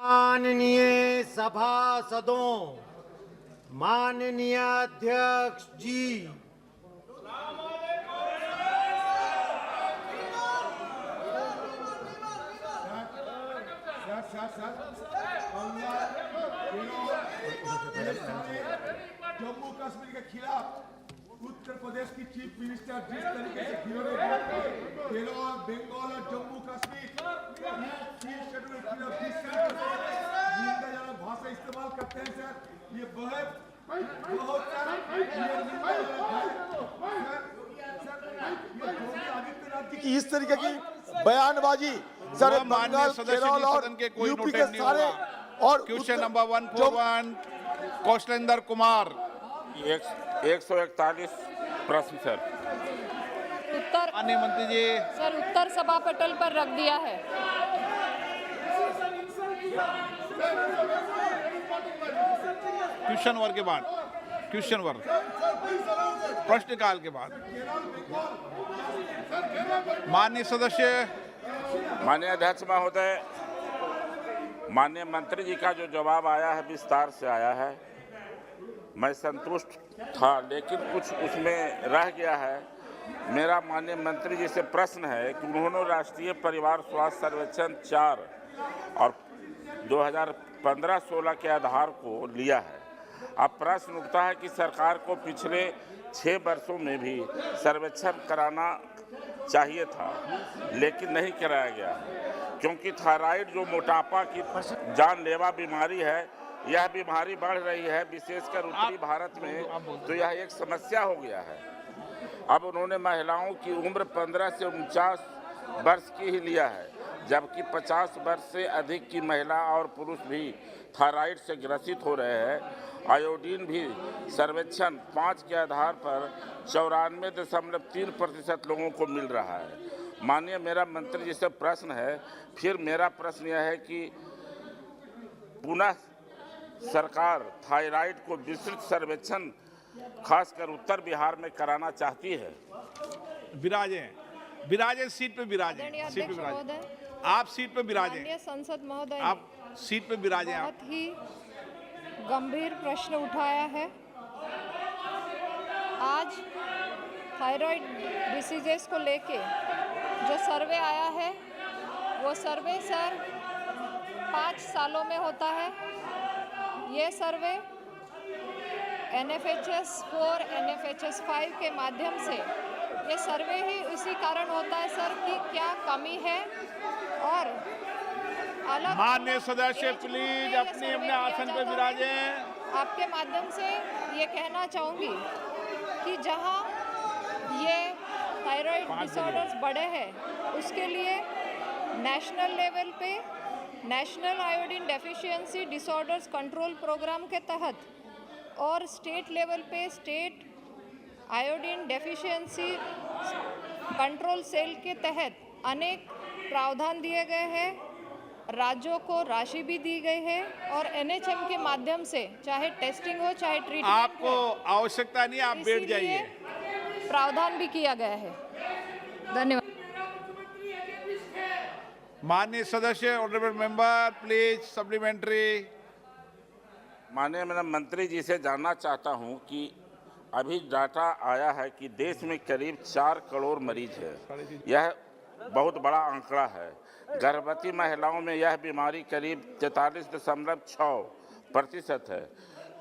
माननीय सभासदों, माननीय अध्यक्ष जी, जम्मू कश्मीर के खिलाफ उत्तर प्रदेश की चीफ मिनिस्टर जिस तरीके से खिलौने केरल, बंगाल और जम्मू कश्मीर निंदाजनक भाषा इस्तेमाल करते हैं सर, ये बहुत आदित्यनाथ की इस तरीके की बयानबाजी सर, माननीय सदस्य जी, सदन के कोई यूपी के नोटेड नहीं सारे होगा। और क्वेश्चन नंबर 141 कौशलेंद्र कुमार। 141 प्रश्न सर। उत्तर माननीय मंत्री जी, सर उत्तर सभा पटल पर रख दिया है। क्वेश्चन वर्ग के बाद, क्वेश्चन वर्ग प्रश्नकाल के बाद माननीय सदस्य। माननीय अध्यक्ष महोदय, माननीय मंत्री जी का जो जवाब आया है विस्तार से आया है, मैं संतुष्ट था, लेकिन कुछ उसमें रह गया है। मेरा माननीय मंत्री जी से प्रश्न है कि उन्होंने राष्ट्रीय परिवार स्वास्थ्य सर्वेक्षण 4 और 2015-16 के आधार को लिया है। अब प्रश्न उठता है कि सरकार को पिछले 6 वर्षों में भी सर्वेक्षण कराना चाहिए था, लेकिन नहीं कराया गया, क्योंकि थायराइड जो मोटापा की जानलेवा बीमारी है, यह बीमारी बढ़ रही है, विशेषकर उत्तरी भारत में, तो यह एक समस्या हो गया है। अब उन्होंने महिलाओं की उम्र 15 से 49 वर्ष की ही लिया है, जबकि 50 वर्ष से अधिक की महिला और पुरुष भी थायराइड से ग्रसित हो रहे हैं। आयोडीन भी सर्वेक्षण 5 के आधार पर 94.3% लोगों को मिल रहा है। माननीय मेरा मंत्री जी से प्रश्न है, फिर मेरा प्रश्न यह है कि पुनः सरकार थायराइड को विस्तृत सर्वेक्षण खासकर उत्तर बिहार में कराना चाहती है। विराजे सीट पे विराजे, आदरणीय सीट पे अध्यक्ष विराजे, महोदय, आप सीट पे विराजे, माननीय संसद महोदय आप सीट पे विराजे। आप बहुत ही गंभीर प्रश्न उठाया है। आज थायराइड डिसीजेस को लेके जो सर्वे आया है, वो सर्वे सर 5 सालों में होता है। ये सर्वे NFHS 4, NFHS 5 के माध्यम से ये सर्वे ही इसी कारण होता है सर कि क्या कमी है और अलग। माननीय सदस्य प्लीज अपने अपने आसन पे विराजे। आपके माध्यम से ये कहना चाहूँगी कि जहाँ ये थायराइड डिसऑर्डर्स बढ़े हैं, उसके लिए नेशनल लेवल पे national iodine deficiency disorders control programme के तहत और स्टेट लेवल पे state iodine deficiency control cell के तहत अनेक प्रावधान दिए गए हैं। राज्यों को राशि भी दी गई है और NHM के माध्यम से चाहे टेस्टिंग हो चाहे ट्रीटमेंट आपको आवश्यकता नहीं, आप बैठ जाइए। प्रावधान भी किया गया है। धन्यवाद। माननीय सदस्य, ऑनरेबल मेंबर प्लीज सप्लीमेंट्री। माननीय मेरा मंत्री जी से जानना चाहता हूं कि अभी डाटा आया है कि देश में करीब 4 करोड़ मरीज है। यह बहुत बड़ा आंकड़ा है। गर्भवती महिलाओं में यह बीमारी करीब 43.6% है।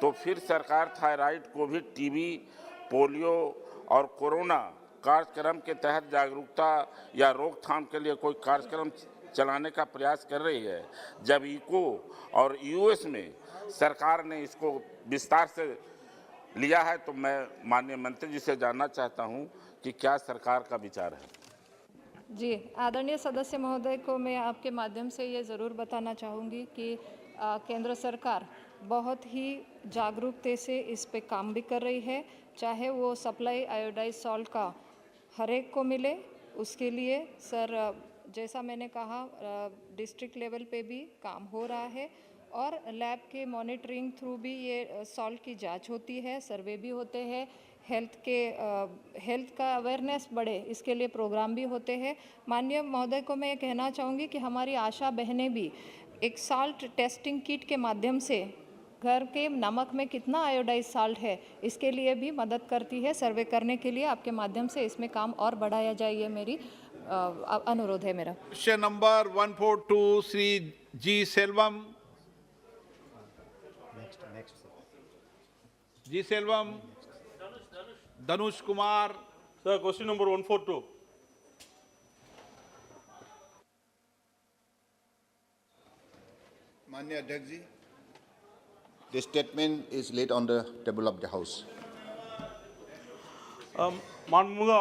तो फिर सरकार थायराइड को भी टीबी, पोलियो और कोरोना कार्यक्रम के तहत जागरूकता या रोकथाम के लिए कोई कार्यक्रम चलाने का प्रयास कर रही है, जब इको और यूएस में सरकार ने इसको विस्तार से लिया है। तो मैं माननीय मंत्री जी से जानना चाहता हूं कि क्या सरकार का विचार है। जी, आदरणीय सदस्य महोदय को मैं आपके माध्यम से ये ज़रूर बताना चाहूँगी कि केंद्र सरकार बहुत ही जागरूकता से इस पे काम भी कर रही है। चाहे वो सप्लाई आयोडाइज सॉल्ट का हर एक को मिले, उसके लिए सर जैसा मैंने कहा डिस्ट्रिक्ट लेवल पे भी काम हो रहा है और लैब के मॉनिटरिंग थ्रू भी ये सॉल्ट की जांच होती है, सर्वे भी होते हैं, हेल्थ का अवेयरनेस बढ़े इसके लिए प्रोग्राम भी होते हैं। माननीय महोदय को मैं ये कहना चाहूँगी कि हमारी आशा बहनें भी एक साल्ट टेस्टिंग किट के माध्यम से घर के नमक में कितना आयोडाइज साल्ट है इसके लिए भी मदद करती है। सर्वे करने के लिए आपके माध्यम से इसमें काम और बढ़ाया जाए, ये मेरी अनुरोध है मेरा। Question number 142, Sri G. Selvam. Next. G. Selvam. Dhanush Kumar. Sir, question number 142. Manya Adhyaksh ji, the statement is laid on the table of the House. மாண்புமிகு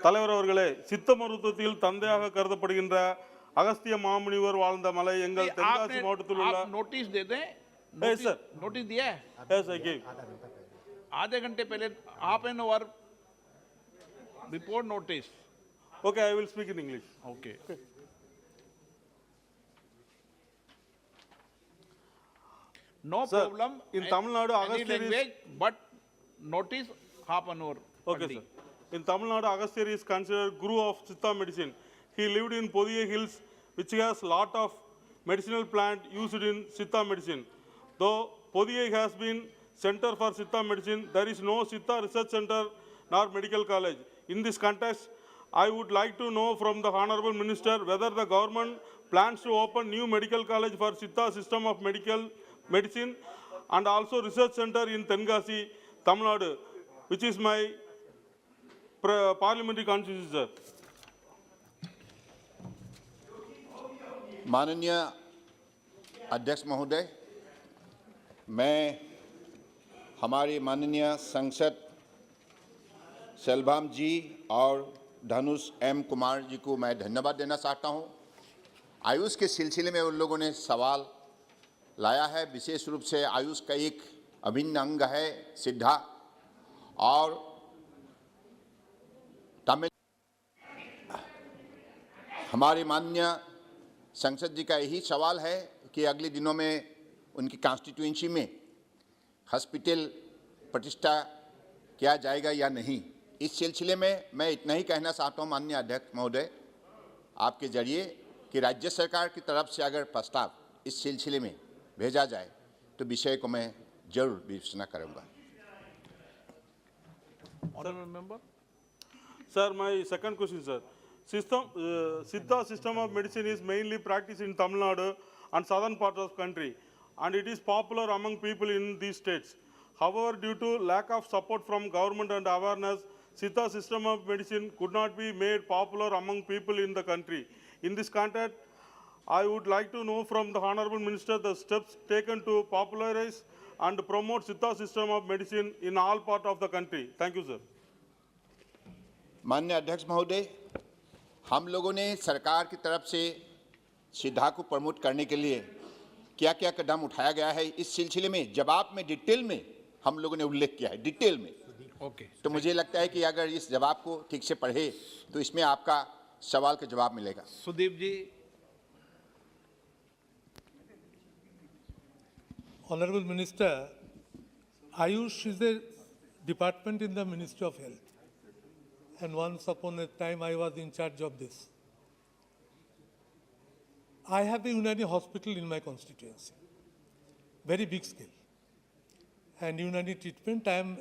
தலைவர் அவர்களே, சித்த மருத்துவத்தில் தந்தையாக கருதப்படுகின்ற அகஸ்திய மாமுனிவர் வாழ்ந்த மலை எங்கள் தென்காசி மாவட்டத்தில் உள்ள आप नोटिस दे दें। Yes, sir. नोटिस दिया है? Yes, I gave. आधे घंटे पहले आप an over report notice. Okay, I will speak in English. Okay. No Sir, problem. in Tamil Nadu, any Agastya is- language, but notice half an hour. Okay, only. sir. In Tamil Nadu, Agastya is considered guru of Siddha medicine. He lived in Podiya Hills, which has lot of medicinal plant used in Siddha medicine. Though Podiya has been center for Siddha medicine, there is no Siddha research center nor medical college. In this context, I would like to know from the Honorable Minister whether the government plans to open new medical college for Siddha system of medicine and also research center in Tenkasi, Tamil Nadu, which is my parliamentary constituency, sir. माननीय अध्यक्ष महोदय, मैं हमारे माननीय सांसद सेल्वम जी और धनुष M Kumar ji को मैं धन्यवाद देना चाहता हूं। आयुष के सिलसिले में उन लोगों ने सवाल लाया है। विशेष रूप से आयुष का एक अभिन्न अंग है सिद्धा, और तमिल हमारे माननीय संसद जी का यही सवाल है कि अगले दिनों में उनकी कॉन्स्टिट्यूएंसी में हॉस्पिटल प्रतिष्ठा किया जाएगा या नहीं। इस सिलसिले में मैं इतना ही कहना चाहता हूं माननीय अध्यक्ष महोदय आपके जरिए कि राज्य सरकार की तरफ से अगर प्रस्ताव इस सिलसिले में भेजा जाए तो विषय को मैं जरूर विवेचना करूंगा। Honorable member. Sir, my second question, sir. Siddha system of medicine is mainly practiced in Tamil Nadu and southern part of the country, and it is popular among people in these states. However, due to lack of support from government and awareness, Siddha system of medicine could not be made popular among people in the country. In this context, I would like to know from the Honorable Minister the steps taken to popularize and promote Siddha system of medicine in all parts of the country. Thank you, sir. माननीय अध्यक्ष महोदय, हम लोगों ने सरकार की तरफ से सिद्धा को प्रमोट करने के लिए क्या क्या कदम उठाया गया है इस सिलसिले में जवाब में डिटेल में हम लोगों ने उल्लेख किया है, डिटेल में। Okay. तो मुझे लगता है कि अगर इस जवाब को ठीक से पढ़े तो इसमें आपका सवाल का जवाब मिलेगा। सुदीप जी। Honorable Minister, Ayush is a department in the Ministry of Health, and once upon a time I was in charge of this. I have a Unani hospital in my constituency, very big scale, and Unani treatment I am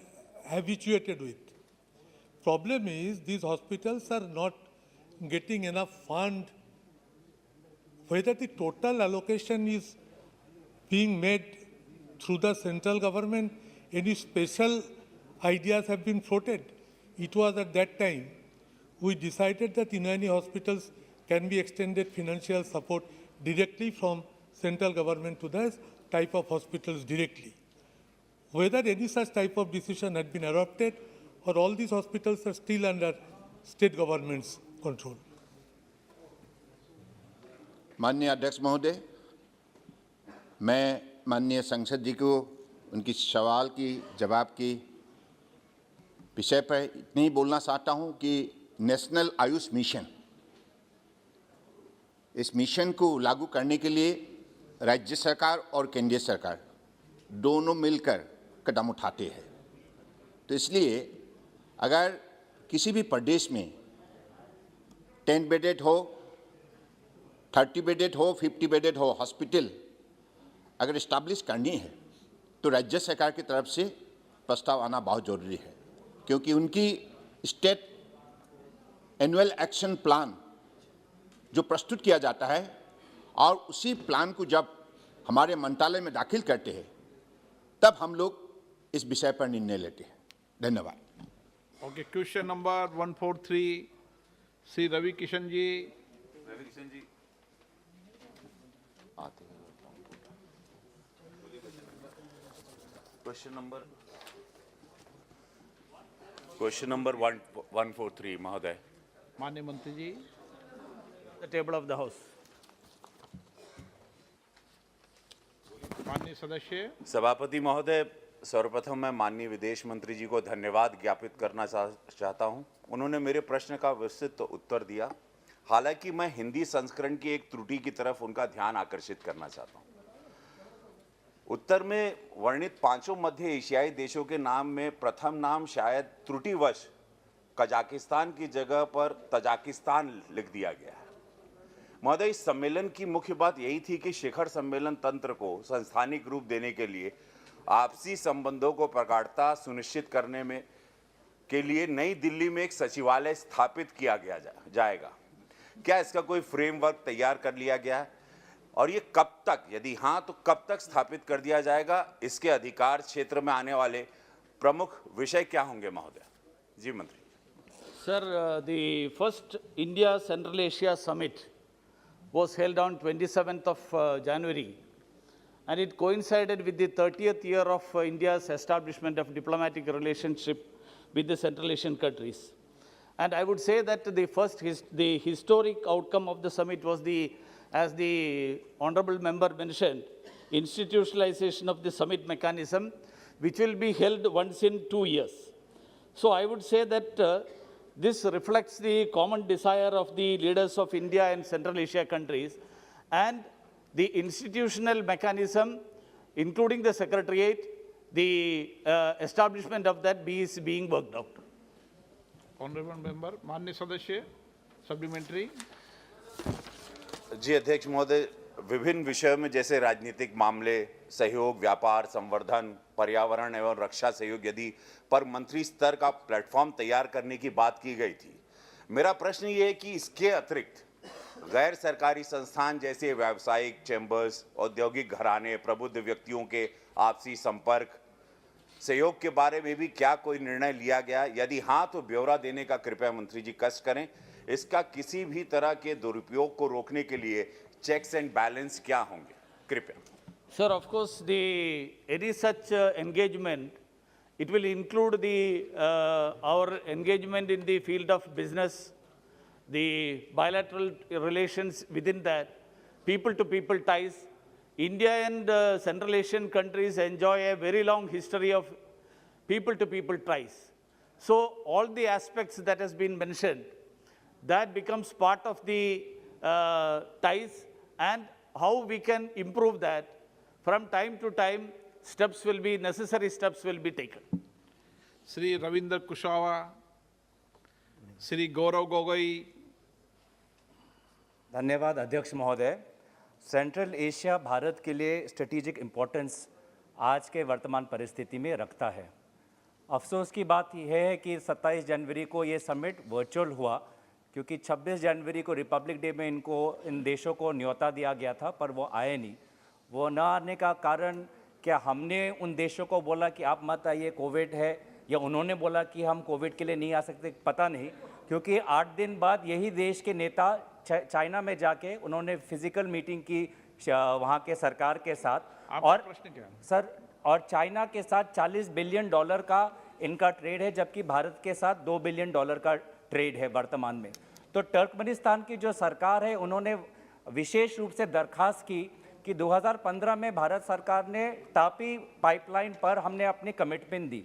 habituated with. Problem is these hospitals are not getting enough fund. Whether the total allocation is being made through the central government, any special ideas have been floated. It was at that time we decided that Unani hospitals can be extended financial support directly from central government to the type of hospitals directly. Whether any such type of decision had been adopted or all these hospitals are still under state government's control. माननीय अध्यक्ष महोदय, मैं माननीय संसद जी को उनकी सवाल की जवाब की विषय पर इतनी ही बोलना चाहता हूं कि नेशनल आयुष मिशन, इस मिशन को लागू करने के लिए राज्य सरकार और केंद्रीय सरकार दोनों मिलकर कदम उठाते हैं। तो इसलिए अगर किसी भी प्रदेश में 10 बेडेड हो, 30 बेडेड हो 50 बेडेड हो हॉस्पिटल अगर इस्टेब्लिश करनी है तो राज्य सरकार की तरफ से प्रस्ताव आना बहुत ज़रूरी है, क्योंकि उनकी स्टेट एनुअल एक्शन प्लान जो प्रस्तुत किया जाता है और उसी प्लान को जब हमारे मंत्रालय में दाखिल करते हैं तब हम लोग इस विषय पर निर्णय लेते हैं। धन्यवाद। Okay, question number 143, Sri Ravi Kishan ji. Question number 143, Mahoday. माननीय मंत्री जी, The table of the House. माननीय सदस्य, सभापति महोदय, सर्वप्रथम मैं माननीय विदेश मंत्री जी को धन्यवाद ज्ञापित करना चाहता हूं। उन्होंने मेरे प्रश्न का विस्तृत उत्तर दिया। हालांकि मैं हिंदी संस्करण की एक त्रुटि की तरफ उनका ध्यान आकर्षित करना चाहता हूं। उत्तर में वर्णित 5 मध्य एशियाई देशों के नाम में प्रथम नाम शायद त्रुटिवश कजाकिस्तान की जगह पर तजाकिस्तान लिख दिया गया है। महोदय, इस सम्मेलन की मुख्य बात यही थी कि शिखर सम्मेलन तंत्र को संस्थानिक रूप देने के लिए आपसी संबंधों को प्रगाढ़ता सुनिश्चित करने में के लिए नई दिल्ली में एक सचिवालय स्थापित किया जाएगा। क्या इसका कोई फ्रेमवर्क तैयार कर लिया गया है और ये कब तक, यदि हाँ तो कब तक स्थापित कर दिया जाएगा? इसके अधिकार क्षेत्र में आने वाले प्रमुख विषय क्या होंगे महोदय? जी मंत्री। Sir, the first India Central Asia Summit was held on 27th of January, and it coincided with the 30th year of India's establishment of diplomatic relationship with the Central Asian countries. And I would say that the historic outcome of the summit was as the honorable member mentioned, institutionalization of the summit mechanism, which will be held once in 2 years. So I would say that this reflects the common desire of the leaders of India and Central Asia countries, and the institutional mechanism, including the secretariat, the establishment of that is being worked out. Honorable member, माननीय सदस्य, supplementary. जी अध्यक्ष महोदय, विभिन्न विषयों में जैसे राजनीतिक मामले, सहयोग, व्यापार, संवर्धन, पर्यावरण एवं रक्षा सहयोग यदि पर मंत्री स्तर का प्लेटफॉर्म तैयार करने की बात की गई थी। मेरा प्रश्न ये है कि इसके अतिरिक्त गैर सरकारी संस्थान जैसे व्यावसायिक चैम्बर्स, औद्योगिक घराने, प्रबुद्ध व्यक्तियों के आपसी संपर्क, सहयोग के बारे में भी क्या कोई निर्णय लिया गया? यदि हाँ तो ब्यौरा देने का कृपया मंत्री जी कष्ट करें। इसका किसी भी तरह के दुरुपयोग को रोकने के लिए चेक्स एंड बैलेंस क्या होंगे? कृपया। Sir, of course, any such engagement, it will include our engagement in the field of business, the bilateral relations within that, people-to-people ties. India and Central Asian countries enjoy a very long history of people-to-people ties. So all the aspects that has been mentioned, that becomes part of the ties, and how we can improve that. From time to time, necessary steps will be taken. Sri Ravinder Kushwaha, Sri Gaurav Gogoi. धन्यवाद अध्यक्ष महोदय। Central Asia Bharat के लिए strategic importance आज के वर्तमान परिस्थिति में रखता है। अफसोस की बात यह है कि 27 जनवरी को ये समिट वर्चुअल हुआ, क्योंकि 26 जनवरी को रिपब्लिक डे में इन देशों को न्योता दिया गया था, पर वो आए नहीं। वो न आने का कारण क्या हमने उन देशों को बोला कि आप मत आइए, कोविड है, या उन्होंने बोला कि हम कोविड के लिए नहीं आ सकते? पता नहीं, क्योंकि 8 दिन बाद यही देश के नेता चाइना में जाके उन्होंने फिजिकल मीटिंग की वहाँ के सरकार के साथ। और प्रश्न क्या? सर, और चाइना के साथ $40 बिलियन का इनका ट्रेड है, जबकि भारत के साथ $2 बिलियन का ट्रेड है वर्तमान में। तो तुर्कमेनिस्तान की जो सरकार है, उन्होंने विशेष रूप से दरखास्त की कि 2015 में भारत सरकार ने तापी पाइपलाइन पर हमने अपनी कमिटमेंट दी।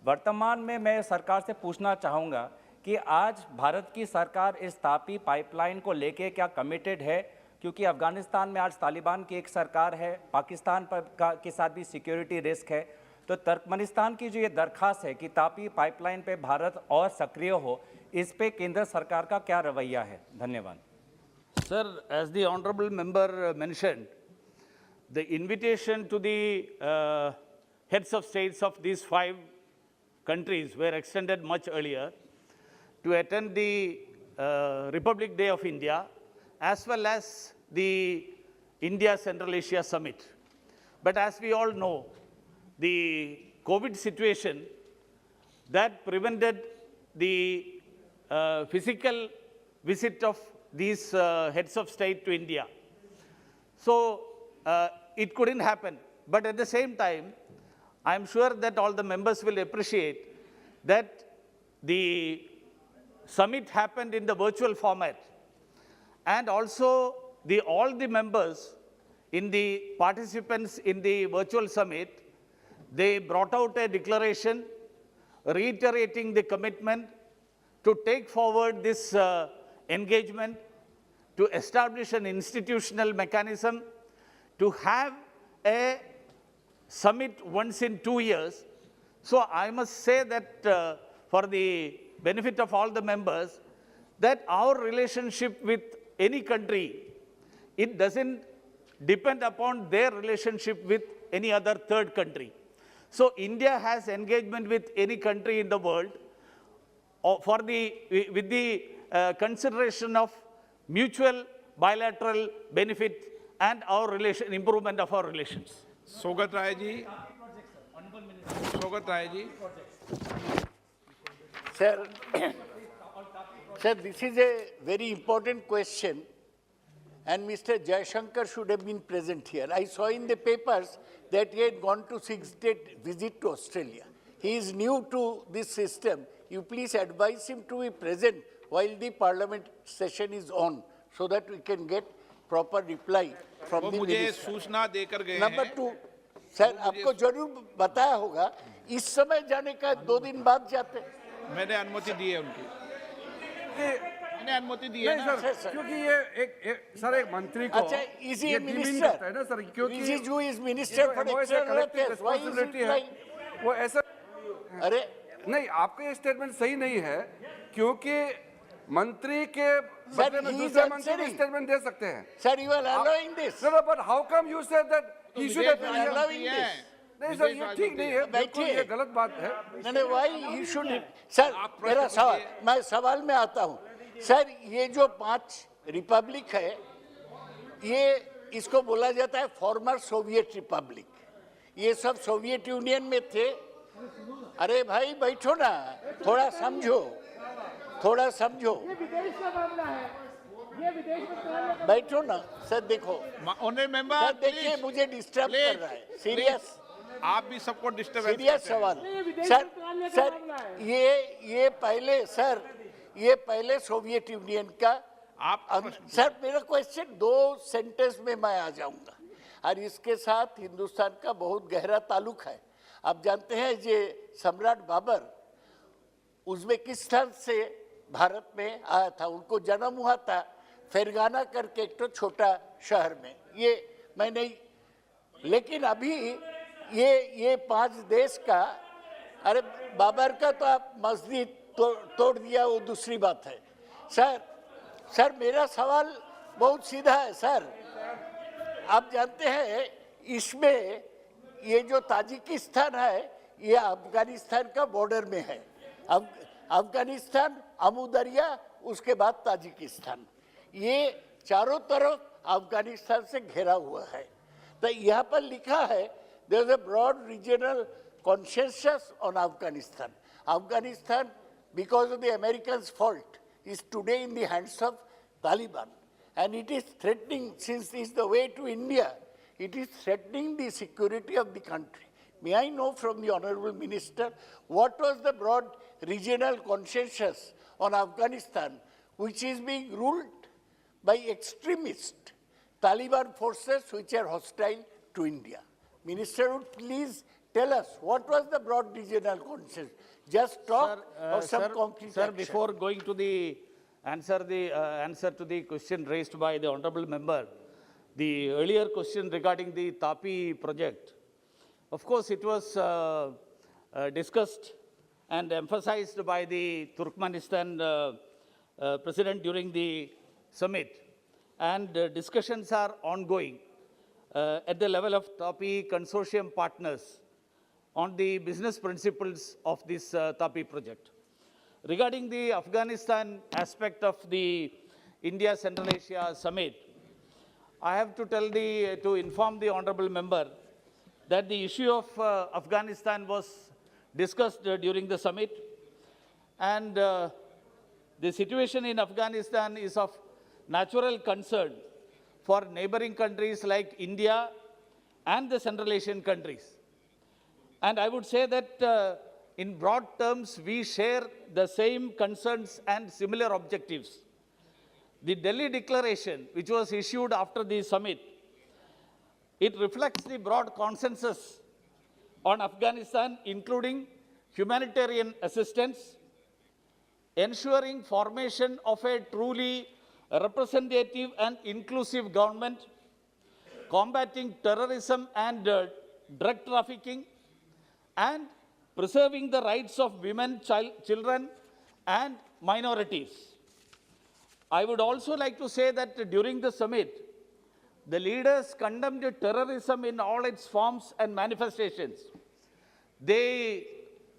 वर्तमान में मैं सरकार से पूछना चाहूँगा कि आज भारत की सरकार इस तापी पाइपलाइन को लेके क्या कमिटेड है? क्योंकि अफगानिस्तान में आज तालिबान की एक सरकार है, पाकिस्तान के साथ भी सिक्योरिटी रिस्क है। तो तुर्कमेनिस्तान की जो ये दरखास्त है कि तापी पाइपलाइन पे भारत और सक्रिय हो, इस पे केंद्र सरकार का क्या रवैया है? धन्यवाद। Sir, as the honorable member mentioned, the invitation to the heads of states of these 5 countries were extended much earlier to attend the Republic Day of India as well as the India Central Asia Summit. But as we all know, the COVID situation that prevented the physical visit of these heads of state to India. So it couldn't happen. But at the same time, I'm sure that all the members will appreciate that the summit happened in the virtual format. And also all the members in the participants in the virtual summit, they brought out a declaration reiterating the commitment to take forward this engagement, to establish an institutional mechanism, to have a summit once in 2 years. So I must say that for the benefit of all the members, that our relationship with any country, it doesn't depend upon their relationship with any other third country. So India has engagement with any country in the world with the consideration of mutual bilateral benefit and our improvement of our relations. Sogat Rai ji. Sogat Rai ji. Sir, sir, this is a very important question, and Mr. Jaishankar should have been present here. I saw in the papers that he had gone to 6-day visit to Australia. He is new to this system. You please advise him to be present while the parliament session is on, so that we can get proper reply from वो the मुझे minister. सूचना देकर गए number हैं। 2, sir आपको जरूर बताया होगा, इस समय जाने का 2 दिन बाद जाते। मैंने अनुमति दी है उनकी। मैंने अनुमति दी है नहीं, ना। सर, क्योंकि ये एक मंत्री को अच्छा, is he a ये demean minister? करता है ना सर, क्योंकि Rijiju is minister for external affairs. Why is he responsibility है, trying? वो ऐसा अरे नहीं, आपका ये स्टेटमेंट सही नहीं है, क्योंकि मंत्री के बदले में he is दूसरे मंत्री भी answering. स्टेटमेंट दे सकते हैं। Sir, you are allowing this. No, but how come you said that he should have विदेश been here? allowing this. नहीं सर, ये ठीक नहीं है, बिल्कुल ये गलत बात है। नहीं, why he should? सर, मेरा सवाल, मैं सवाल में आता हूँ। सर, ये जो 5 रिपब्लिक है, ये इसको बोला जाता है फॉर्मर सोवियत रिपब्लिक। ये सब सोवियत यूनियन में थे। अरे भाई बैठो ना, थोड़ा समझो, थोड़ा समझो। बैठो ना, सर देखो, ऑनरेबल मेंबर, सर देखिए मुझे डिस्टर्ब कर रहा है, सीरियस। आप भी सबको डिस्टर्ब सीरियस सवाल। सर ये पहले सर ये पहले सोवियत यूनियन का सर मेरा क्वेश्चन 2 सेंटेंस में मैं आ जाऊंगा, और इसके साथ हिंदुस्तान का बहुत गहरा ताल्लुक है। आप जानते हैं ये सम्राट बाबर उज्बेकिस्तान से भारत में आया था, उनको जन्म हुआ था फेरगाना करके एक तो छोटा शहर में। ये मैं नहीं, लेकिन अभी ये 5 देश का, अरे बाबर का तो आप मस्जिद तोड़ दिया, वो दूसरी बात है। सर मेरा सवाल बहुत सीधा है सर। आप जानते हैं इसमें ये जो ताजिकिस्तान है, ये अफगानिस्तान का बॉर्डर में है। अफगानिस्तान, अमू दरिया, उसके बाद ताजिकिस्तान, ये चारों तरफ अफगानिस्तान से घिरा हुआ है। तो यहाँ पर लिखा है there is a broad regional consensus on Afghanistan. Afghanistan, because of the Americans' fault, is today in the hands of Taliban, and it is threatening, since it is the way to India, it is threatening the security of the country. May I know from the Honorable Minister, what was the broad regional consensus on Afghanistan, which is being ruled by extremist Taliban forces which are hostile to India? Minister would please tell us what was the broad regional consensus. Just talk or some concrete Sir, action. before going to the answer to the question raised by the honorable member, the earlier question regarding the TAPI project, of course, it was discussed and emphasized by the Turkmenistan president during the summit. and discussions are ongoing at the level of TAPI consortium partners on the business principles of this TAPI project. Regarding the Afghanistan aspect of the India Central Asia Summit, I have to inform the honorable member that the issue of Afghanistan was discussed during the summit, and the situation in Afghanistan is of natural concern for neighboring countries like India and the Central Asian countries. And I would say that in broad terms, we share the same concerns and similar objectives. The Delhi Declaration, which was issued after the summit, it reflects the broad consensus on Afghanistan, including humanitarian assistance, ensuring formation of a truly representative and inclusive government, combating terrorism and drug trafficking, and preserving the rights of women, children, and minorities. I would also like to say that during the summit, the leaders condemned terrorism in all its forms and manifestations. They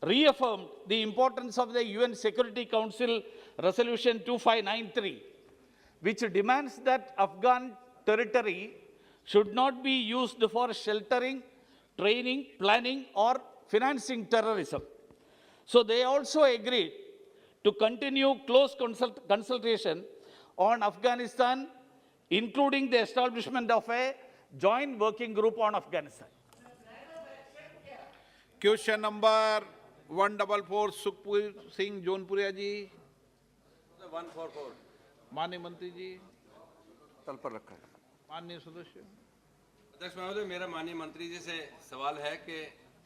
reaffirmed the importance of the UN Security Council Resolution 2593, which demands that Afghan territory should not be used for sheltering, training, planning, or financing terrorism. So they also agreed to continue close consultation on Afghanistan, including the establishment of a joint working group on Afghanistan. Question number 144 Sukhpur Singh Jaunpuria ji. 144 माननीय मंत्री जी, तल पर रखा है। माननीय सदस्य। अध्यक्ष महोदय, मेरा माननीय मंत्री जी से सवाल है कि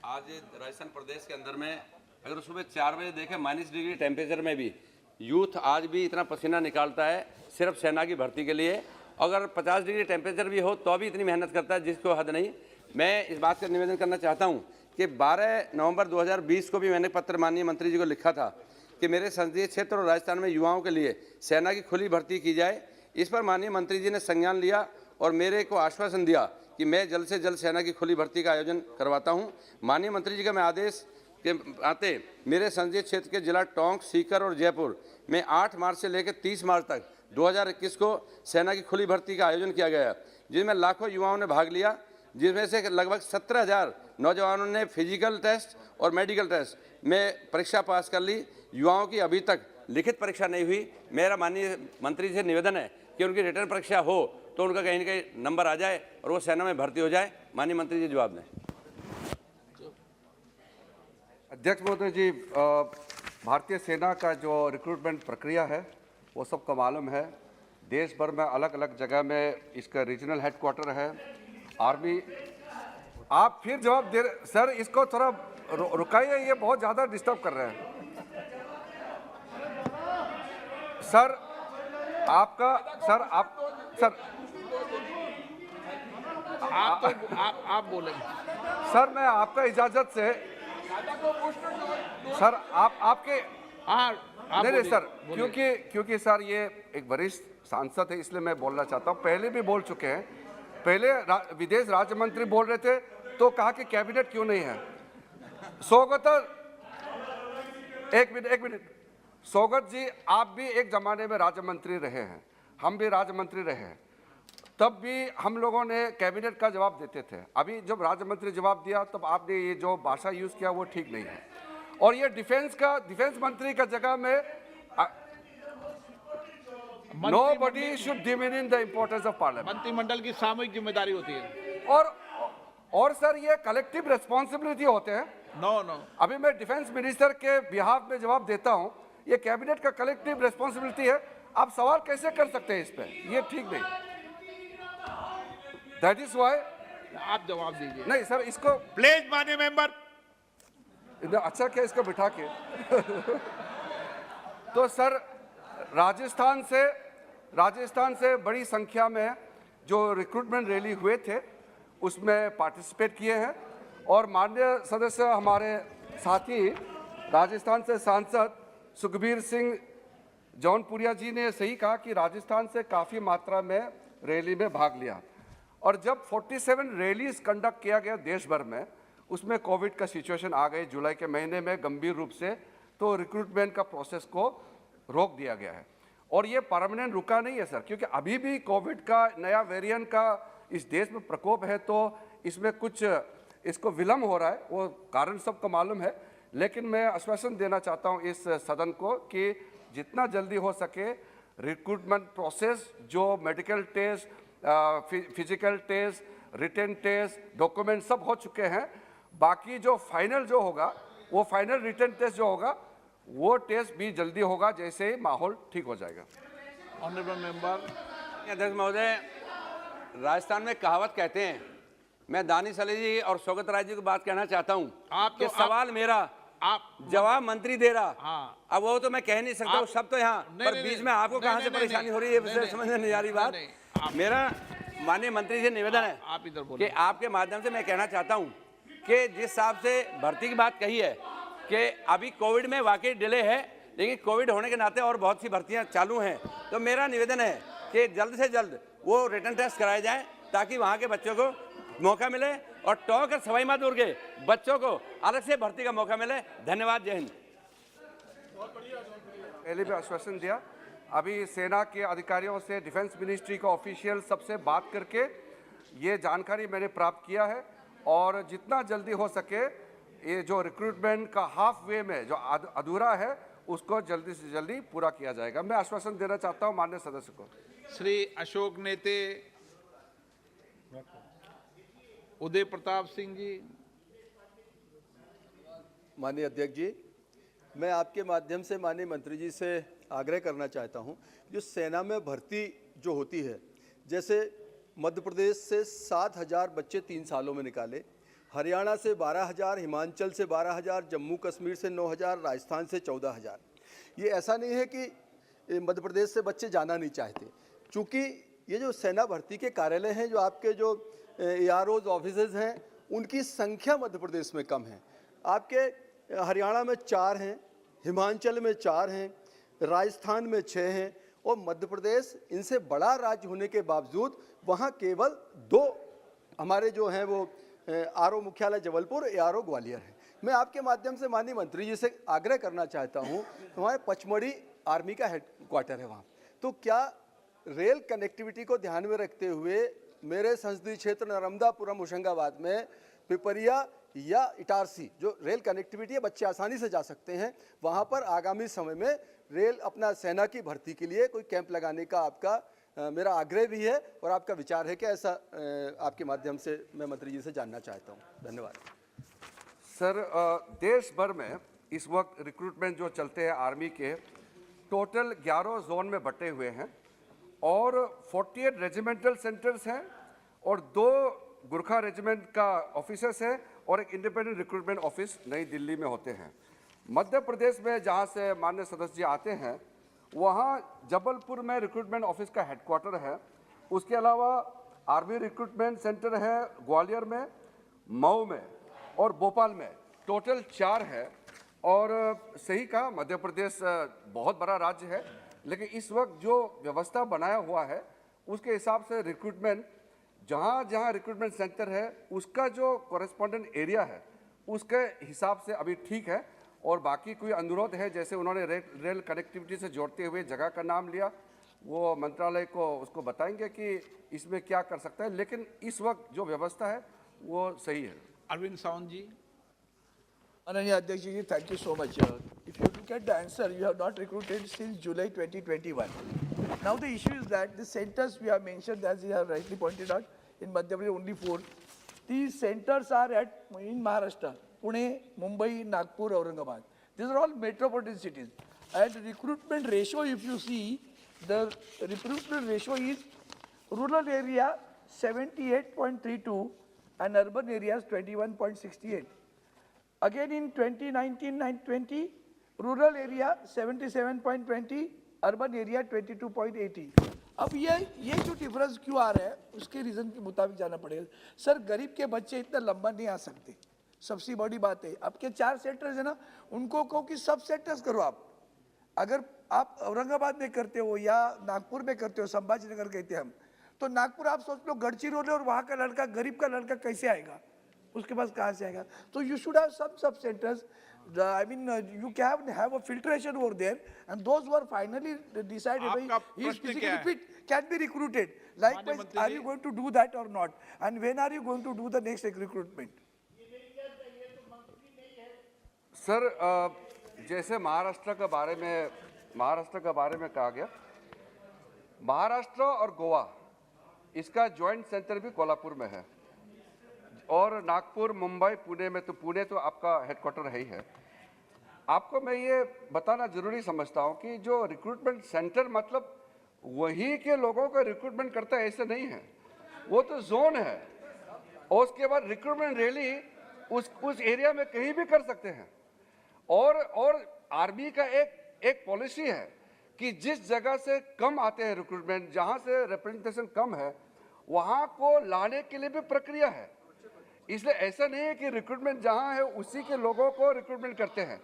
आज राजस्थान प्रदेश के अंदर में अगर सुबह 4 बजे देखें -डिग्री टेम्परेचर में भी यूथ आज भी इतना पसीना निकालता है सिर्फ सेना की भर्ती के लिए। अगर 50 डिग्री टेम्परेचर भी हो तो भी इतनी मेहनत करता है जिसको हद नहीं। मैं इस बात का निवेदन करना चाहता हूं कि 12 नवंबर 2020 को भी मैंने पत्र माननीय मंत्री जी को लिखा था कि मेरे संसदीय क्षेत्र और राजस्थान में युवाओं के लिए सेना की खुली भर्ती की जाए। इस पर माननीय मंत्री जी ने संज्ञान लिया और मेरे को आश्वासन दिया कि मैं जल्द से जल्द सेना की खुली भर्ती का आयोजन करवाता हूं। माननीय मंत्री जी का मैं आदेश के आते मेरे संसदीय क्षेत्र के जिला टोंक, सीकर और जयपुर में 8 मार्च से लेकर 30 मार्च तक 2021 को सेना की खुली भर्ती का आयोजन किया गया, जिसमें लाखों युवाओं ने भाग लिया, जिसमें से लगभग 17,000 नौजवानों ने फिजिकल टेस्ट और मेडिकल टेस्ट में परीक्षा पास कर ली। युवाओं की अभी तक लिखित परीक्षा नहीं हुई। मेरा माननीय मंत्री जी से निवेदन है कि उनकी रिटर्न परीक्षा हो तो उनका कहीं न कहीं नंबर आ जाए और वो सेना में भर्ती हो जाए। माननीय मंत्री जी जवाब दें। अध्यक्ष महोदय जी, भारतीय सेना का जो रिक्रूटमेंट प्रक्रिया है वो सबको मालूम है। देश भर में अलग अलग जगह में इसका रीजनल हेडक्वार्टर है। आर्मी, आप फिर जवाब दे सर, इसको थोड़ा रुकाइए, ये बहुत ज़्यादा डिस्टर्ब कर रहे हैं। सर आपका सर आप सर आप बोले सर, मैं आपका इजाजत से सर आपके नहीं सर, क्योंकि सर ये एक वरिष्ठ सांसद है इसलिए मैं बोलना चाहता हूँ। पहले भी बोल चुके हैं, पहले विदेश राज्य मंत्री बोल रहे थे तो कहा कि कैबिनेट क्यों नहीं है। सौगत, एक मिनट सौगत जी, आप भी एक जमाने में राज्य मंत्री रहे हैं, हम भी राज्य मंत्री रहे हैं, तब भी हम लोगों ने कैबिनेट का जवाब देते थे। अभी जब राज्य मंत्री जवाब दिया तब आपने ये जो भाषा यूज किया वो ठीक नहीं है। और ये डिफेंस मंत्री का जगह में nobody should diminish the importance of parliament. मंत्रिमंडल की सामूहिक जिम्मेदारी होती है और सर ये कलेक्टिव रिस्पॉन्सिबिलिटी होते हैं। नो अभी मैं डिफेंस मिनिस्टर के बिहाफ में जवाब देता हूं, ये कैबिनेट का कलेक्टिव रिस्पॉन्सिबिलिटी है। आप सवाल कैसे कर सकते हैं इस पे, ये ठीक नहीं। दैट इज वाई आप जवाब दीजिए। नहीं सर, इसको प्लीज माननीय मेंबर। अच्छा क्या इसको बिठा के तो सर राजस्थान से बड़ी संख्या में जो रिक्रूटमेंट रैली हुए थे उसमें पार्टिसिपेट किए हैं। और माननीय सदस्य हमारे साथी राजस्थान से सांसद सुखबीर सिंह जौनपुरिया जी ने सही कहा कि राजस्थान से काफ़ी मात्रा में रैली में भाग लिया, और जब 47 रैलीज कंडक्ट किया गया देश भर में, उसमें कोविड का सिचुएशन आ गई जुलाई के महीने में गंभीर रूप से, तो रिक्रूटमेंट का प्रोसेस को रोक दिया गया है। और ये परमानेंट रुका नहीं है सर, क्योंकि अभी भी कोविड का नया वेरिएंट का इस देश में प्रकोप है, तो इसमें कुछ इसको विलम्ब हो रहा है, वो कारण सबको मालूम है। लेकिन मैं आश्वासन देना चाहता हूँ इस सदन को कि जितना जल्दी हो सके रिक्रूटमेंट प्रोसेस, जो medical test, physical test, written test, document सब हो चुके हैं, बाकी जो फाइनल जो होगा, वो फाइनल रिटन टेस्ट जो होगा, वो टेस्ट भी जल्दी होगा जैसे ही माहौल ठीक हो जाएगा। Honourable member. अध्यक्ष महोदय, राजस्थान में कहावत कहते हैं, मैं दानिश अली जी और शौकत राय जी की बात कहना चाहता हूँ कि सवाल मेरा, जवाब मंत्री दे रहा। हाँ। अब वो तो मैं कह नहीं सकता, सब तो यहाँ, पर बीच में आपको कहाँ से परेशानी हो रही है, समझ में नहीं आ रही बात। मेरा माननीय मंत्री से निवेदन है आप इधर कि आपके माध्यम से मैं कहना चाहता हूँ कि जिस हिसाब से भर्ती की बात कही है कि अभी कोविड में वाकई डिले है, लेकिन कोविड होने के नाते और बहुत सी भर्तियां चालू हैं, तो मेरा निवेदन है कि जल्द से जल्द वो रिटन टेस्ट कराए जाएं ताकि वहाँ के बच्चों को मौका मिले और टोंक और सवाई माधोपुर के बच्चों को अलग से भर्ती का मौका मिले। धन्यवाद, जय हिंद। पहले भी आश्वासन दिया, अभी सेना के अधिकारियों से, डिफेंस मिनिस्ट्री का ऑफिशियल सबसे बात करके ये जानकारी मैंने प्राप्त किया है, और जितना जल्दी हो सके ये जो रिक्रूटमेंट का हाफ वे में जो अधूरा है उसको जल्दी से जल्दी पूरा किया जाएगा। मैं आश्वासन देना चाहता हूं माननीय सदस्य को। श्री अशोक नेते, उदय प्रताप सिंह जी। माननीय अध्यक्ष जी, मैं आपके माध्यम से माननीय मंत्री जी से आग्रह करना चाहता हूं, जो सेना में भर्ती जो होती है, जैसे मध्य प्रदेश से 7,000 बच्चे 3 सालों में निकाले, हरियाणा से 12,000, हिमाचल से 12,000, जम्मू कश्मीर से 9,000, राजस्थान से 14,000। ये ऐसा नहीं है कि मध्य प्रदेश से बच्चे जाना नहीं चाहते, चूँकि ये जो सेना भर्ती के कार्यालय हैं, जो आपके जो AROs ऑफिसेज हैं, उनकी संख्या मध्य प्रदेश में कम है। आपके हरियाणा में 4 हैं, हिमाचल में 4 हैं, राजस्थान में 6 हैं, और मध्य प्रदेश इनसे बड़ा राज्य होने के बावजूद वहाँ केवल 2 हमारे जो हैं वो ARO मुख्यालय जबलपुर, ARO ग्वालियर है। मैं आपके माध्यम से माननीय मंत्री जी से आग्रह करना चाहता हूँ, हमारे पचमढ़ी आर्मी का हेडक्वार्टर है वहाँ, तो क्या रेल कनेक्टिविटी को ध्यान में रखते हुए मेरे संसदीय क्षेत्र नर्मदापुरम होशंगाबाद में पिपरिया या इटारसी जो रेल कनेक्टिविटी है, बच्चे आसानी से जा सकते हैं, वहाँ पर आगामी समय में रेल अपना सेना की भर्ती के लिए कोई कैंप लगाने का आपका मेरा आग्रह भी है, और आपका विचार है कि ऐसा आपके माध्यम से मैं मंत्री जी से जानना चाहता हूँ। धन्यवाद सर। देश भर में इस वक्त रिक्रूटमेंट जो चलते हैं आर्मी के, टोटल 11 जोन में बटे हुए हैं, और 48 रेजिमेंटल सेंटर्स हैं, और 2 गुरखा रेजिमेंट का ऑफिसर्स हैं, और एक इंडिपेंडेंट रिक्रूटमेंट ऑफिस नई दिल्ली में होते हैं। मध्य प्रदेश में जहाँ से माननीय सदस्य जी आते हैं, वहाँ जबलपुर में रिक्रूटमेंट ऑफिस का हेडक्वार्टर है। उसके अलावा आर्मी रिक्रूटमेंट सेंटर है ग्वालियर में, मऊ में और भोपाल में, टोटल 4 है। और सही कहा, मध्य प्रदेश बहुत बड़ा राज्य है, लेकिन इस वक्त जो व्यवस्था बनाया हुआ है उसके हिसाब से रिक्रूटमेंट जहाँ जहाँ रिक्रूटमेंट सेंटर है उसका जो कॉरेस्पॉन्डेंट एरिया है उसके हिसाब से अभी ठीक है। और बाकी कोई अनुरोध है, जैसे उन्होंने रेल कनेक्टिविटी से जोड़ते हुए जगह का नाम लिया, वो मंत्रालय को उसको बताएंगे कि इसमें क्या कर सकता है, लेकिन इस वक्त जो व्यवस्था है वो सही है। अरविंद सावंत जी। माननीय अध्यक्ष जी, thank you so much. If you look at the answer, you have not recruited since July 2021. Now the issue is that the centers we have mentioned, as you have rightly pointed out, in Madhya Pradesh only 4. These centers are in Maharashtra, Pune, Mumbai, Nagpur, Aurangabad. These are all metropolitan cities. And recruitment ratio, if you see, the recruitment ratio is rural area 78.32 and urban areas 21.68. Again in 2019-20, rural area 77.20, urban area 22.80. अब ये जो difference क्यों आ रहा है उसके reason के मुताबिक जाना पड़ेगा। सर, गरीब के बच्चे इतना लंबा नहीं आ सकते, सबसे बड़ी बात है। आपके 4 सेक्टर्स है ना, उनको कहो कि सब सेक्टर्स करो आप। अगर आप औरंगाबाद में करते हो या नागपुर में करते हो, संभाजी नगर कहते हैं हम, तो नागपुर आप सोच लो गढ़चिरौली और वहाँ का लड़का, गरीब का लड़का कैसे आएगा, उसके पास कहाँ से आएगा? तो you should have some sub centers. I mean, you can have a filtration over there, and those who are finally decided आपका he is प्रश्न physically क्या है? fit can be recruited. Likewise, मंत्री are जी। you going to do that or not? And when are you going to do the next recruitment? Sir जैसे महाराष्ट्र के बारे में कहा गया, महाराष्ट्र और गोवा इसका जॉइंट सेंटर भी कोल्हापुर में है, और नागपुर, मुंबई, पुणे तो आपका हेडक्वार्टर है ही है। आपको मैं ये बताना जरूरी समझता हूँ कि जो रिक्रूटमेंट सेंटर मतलब वही के लोगों का रिक्रूटमेंट करता है ऐसे नहीं है, वो तो जोन है, और उसके बाद रिक्रूटमेंट रैली उस एरिया में कहीं भी कर सकते हैं। और आर्मी का एक पॉलिसी है कि जिस जगह से कम आते हैं रिक्रूटमेंट, जहाँ से रिप्रेजेंटेशन कम है, वहाँ को लाने के लिए भी प्रक्रिया है। इसलिए ऐसा नहीं है कि रिक्रूटमेंट जहाँ है उसी के लोगों को रिक्रूटमेंट करते हैं।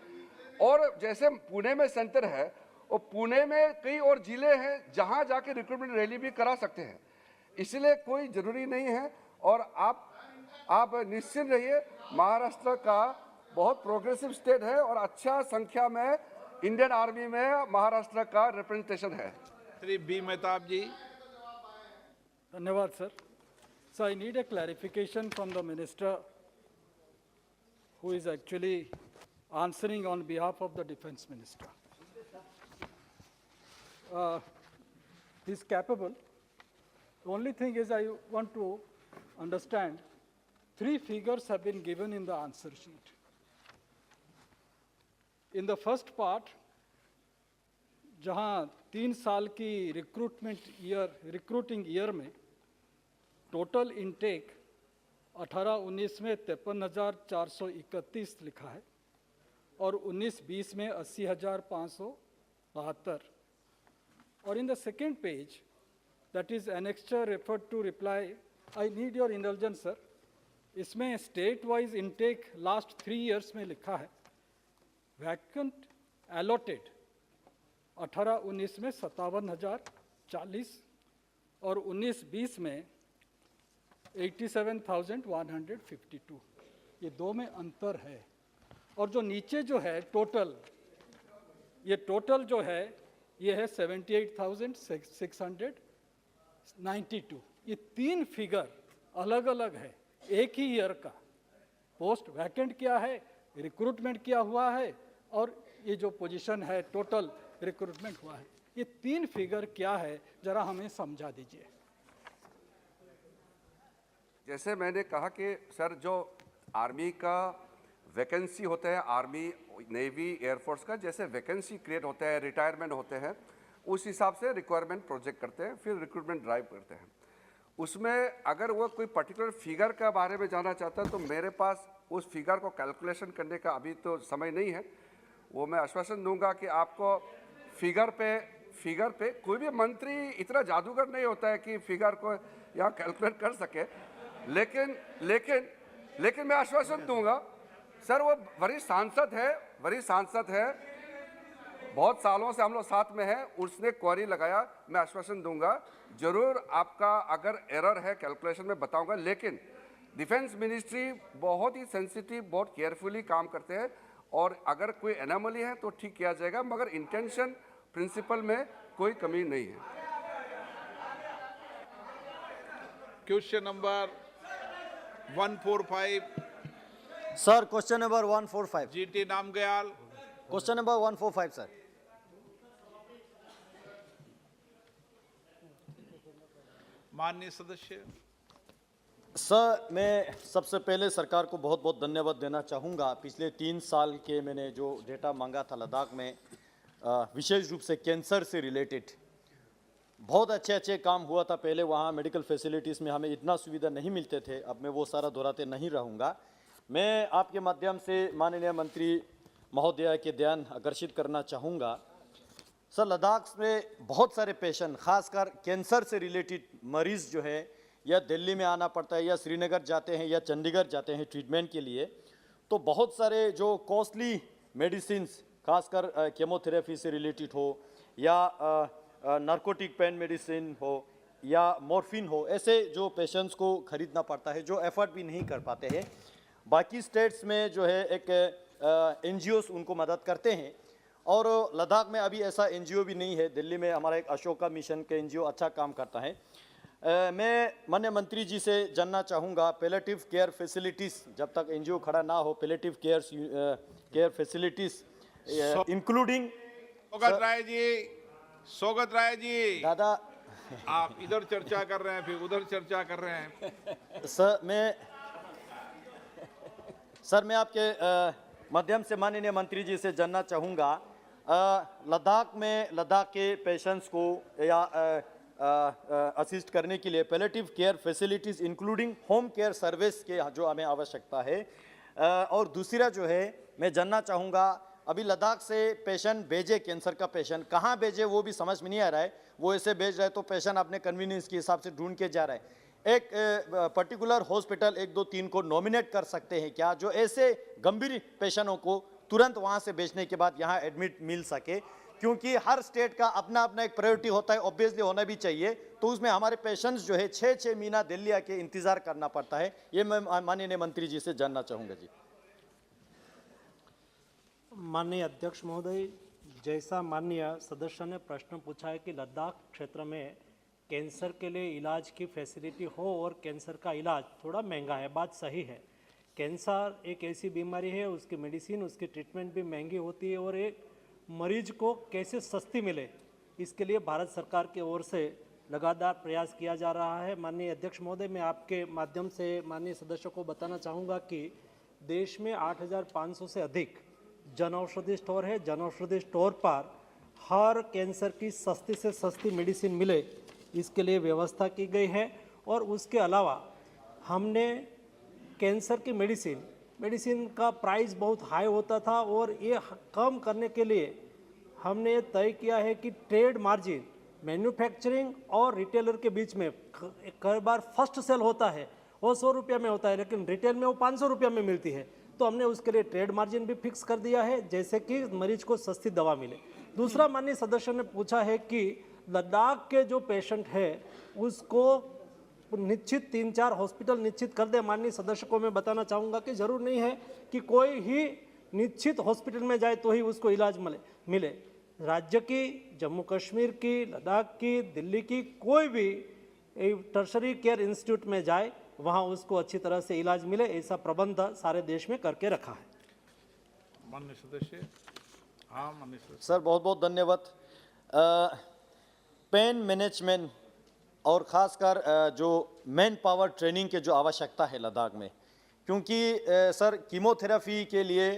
और जैसे पुणे में सेंटर है, और पुणे में कई और जिले हैं जहाँ जाके रिक्रूटमेंट रैली भी करा सकते हैं, इसलिए कोई ज़रूरी नहीं है। और आप निश्चिंत रहिए, महाराष्ट्र का बहुत प्रोग्रेसिव स्टेट है और अच्छा संख्या में इंडियन आर्मी में महाराष्ट्र का रिप्रेजेंटेशन है। श्री बी मेहताब जी। धन्यवाद sir. So I need a clarification from the minister who is actually answering on behalf of the defense minister. He's capable. The only thing is I want to understand, 3 figures have been given in the answer sheet. In the first part, जहाँ 3 साल की recruiting year में total intake 18-19 में 53,431 लिखा है और 19-20 में 80,572। और in the second page, that is annexure referred to reply, I need your indulgence sir, इसमें state wise intake last 3 years में लिखा है वैकेंट एलोटेड 18-19 में 57,040 और 19-20 में 87,152। ये 2 में अंतर है। और जो नीचे जो है टोटल, ये टोटल जो है ये है 78,692। ये 3 फिगर अलग अलग है एक ही ईयर का। पोस्ट वैकेंट क्या है, रिक्रूटमेंट किया हुआ है, और ये जो पोजीशन है टोटल रिक्रूटमेंट हुआ है। ये 3 फिगर क्या है, जरा हमें समझा दीजिए। जैसे मैंने कहा कि सर जो आर्मी का वैकेंसी होता है, आर्मी, नेवी, एयरफोर्स का जैसे वैकेंसी क्रिएट होता है, रिटायरमेंट होते हैं, उस हिसाब से रिक्वायरमेंट प्रोजेक्ट करते हैं, फिर रिक्रूटमेंट ड्राइव करते हैं। उसमें अगर वो कोई पर्टिकुलर फिगर के बारे में जानना चाहता है तो मेरे पास उस फिगर को कैलकुलेशन करने का अभी तो समय नहीं है। वो मैं आश्वासन दूंगा कि आपको फिगर पे कोई भी मंत्री इतना जादूगर नहीं होता है कि फिगर को यहाँ कैलकुलेट कर सके, लेकिन मैं आश्वासन दूंगा सर, वो वरिष्ठ सांसद है, बहुत सालों से हम लोग साथ में हैं, उसने क्वेरी लगाया, मैं आश्वासन दूंगा जरूर आपका अगर एरर है कैलकुलेशन में बताऊंगा। लेकिन डिफेंस मिनिस्ट्री बहुत ही सेंसिटिव, बहुत केयरफुली काम करते हैं, और अगर कोई एनोमली है तो ठीक किया जाएगा, मगर इंटेंशन प्रिंसिपल में कोई कमी नहीं है। Question number 145। Sir question number 145। GT Namgyal. Question number 145 sir. माननीय सदस्य। सर मैं सबसे पहले सरकार को बहुत बहुत धन्यवाद देना चाहूँगा। पिछले 3 साल के मैंने जो डेटा मांगा था लद्दाख में, विशेष रूप से कैंसर से रिलेटेड बहुत अच्छे काम हुआ था। पहले वहाँ मेडिकल फैसिलिटीज़ में हमें इतना सुविधा नहीं मिलते थे, अब मैं वो सारा दोहराते नहीं रहूँगा। मैं आपके माध्यम से माननीय मंत्री महोदय के ध्यान आकर्षित करना चाहूँगा। सर लद्दाख में बहुत सारे पेशेंट, खासकर कैंसर से रिलेटेड मरीज़ जो है, या दिल्ली में आना पड़ता है या श्रीनगर जाते हैं या चंडीगढ़ जाते हैं ट्रीटमेंट के लिए, तो बहुत सारे जो कॉस्टली मेडिसिन्स, खासकर केमोथेरेपी से रिलेटेड हो या नार्कोटिक पेन मेडिसिन हो या मॉर्फिन हो, ऐसे जो पेशेंट्स को खरीदना पड़ता है, जो अफोर्ड भी नहीं कर पाते हैं। बाकी स्टेट्स में जो है एक NGOs उनको मदद करते हैं, और लद्दाख में अभी ऐसा NGO भी नहीं है। दिल्ली में हमारा एक अशोका मिशन के NGO अच्छा काम करता है। मैं माननीय मंत्री जी से जानना चाहूँगा, पैलेटिव केयर फैसिलिटीज़ जब तक NGO खड़ा ना हो, palliative care facilities including Sougat Rai ji, दादा आप इधर चर्चा कर रहे हैं, फिर उधर चर्चा कर रहे हैं। सर मैं आपके माध्यम से माननीय मंत्री जी से जानना चाहूँगा, लद्दाख के पेशेंट्स को या असिस्ट करने के लिए palliative care facilities including home care service के जो हमें आवश्यकता है। और दूसरा जो है मैं जानना चाहूँगा, अभी लद्दाख से पेशेंट भेजे, कैंसर का पेशेंट कहाँ भेजे वो भी समझ में नहीं आ रहा है। वो ऐसे भेज रहे हैं तो पेशेंट अपने कन्वीनियंस के हिसाब से ढूंढ के जा रहा है। एक पर्टिकुलर हॉस्पिटल 1, 2, 3 को नॉमिनेट कर सकते हैं क्या, जो ऐसे गंभीर पेशेंटों को तुरंत वहाँ से भेजने के बाद यहाँ एडमिट मिल सके, क्योंकि हर स्टेट का अपना अपना एक प्रायोरिटी होता है, ऑब्वियसली होना भी चाहिए। तो उसमें हमारे पेशेंट्स जो है 6-6 महीना दिल्ली आके इंतज़ार करना पड़ता है। ये मैं माननीय मंत्री जी से जानना चाहूँगा जी। माननीय अध्यक्ष महोदय, जैसा माननीय सदस्य ने प्रश्न पूछा है कि लद्दाख क्षेत्र में कैंसर के लिए इलाज की फैसिलिटी हो और कैंसर का इलाज थोड़ा महंगा है, बात सही है। कैंसर एक ऐसी बीमारी है, उसकी मेडिसिन, उसकी ट्रीटमेंट भी महंगी होती है, और एक मरीज को कैसे सस्ती मिले, इसके लिए भारत सरकार की ओर से लगातार प्रयास किया जा रहा है। माननीय अध्यक्ष महोदय, मैं आपके माध्यम से माननीय सदस्यों को बताना चाहूँगा कि देश में 8,500 से अधिक जन औषधि स्टोर है। जन औषधि स्टोर पर हर कैंसर की सस्ती से सस्ती मेडिसिन मिले, इसके लिए व्यवस्था की गई है। और उसके अलावा हमने कैंसर की मेडिसिन का प्राइस बहुत हाई होता था, और ये कम करने के लिए हमने तय किया है कि ट्रेड मार्जिन मैन्युफैक्चरिंग और रिटेलर के बीच में कई बार फर्स्ट सेल होता है वो 100 रुपये में होता है, लेकिन रिटेल में वो 500 रुपये में मिलती है। तो हमने उसके लिए ट्रेड मार्जिन भी फिक्स कर दिया है, जैसे कि मरीज को सस्ती दवा मिले। दूसरा, माननीय सदस्य ने पूछा है कि लद्दाख के जो पेशेंट है उसको निश्चित 3-4 हॉस्पिटल निश्चित कर दे। माननीय सदस्य को मैं बताना चाहूँगा कि जरूर नहीं है कि कोई ही निश्चित हॉस्पिटल में जाए तो ही उसको इलाज मिले। राज्य की, जम्मू कश्मीर की, लद्दाख की, दिल्ली की कोई भी टर्शरी केयर इंस्टीट्यूट में जाए, वहाँ उसको अच्छी तरह से इलाज मिले, ऐसा प्रबंध सारे देश में करके रखा है। माननीय सदस्य। हाँ माननीय सदस्य। सर बहुत बहुत धन्यवाद। पेन मैनेजमेंट और ख़ासकर जो मैन पावर ट्रेनिंग के जो आवश्यकता है लद्दाख में, क्योंकि सर कीमोथेरेपी के लिए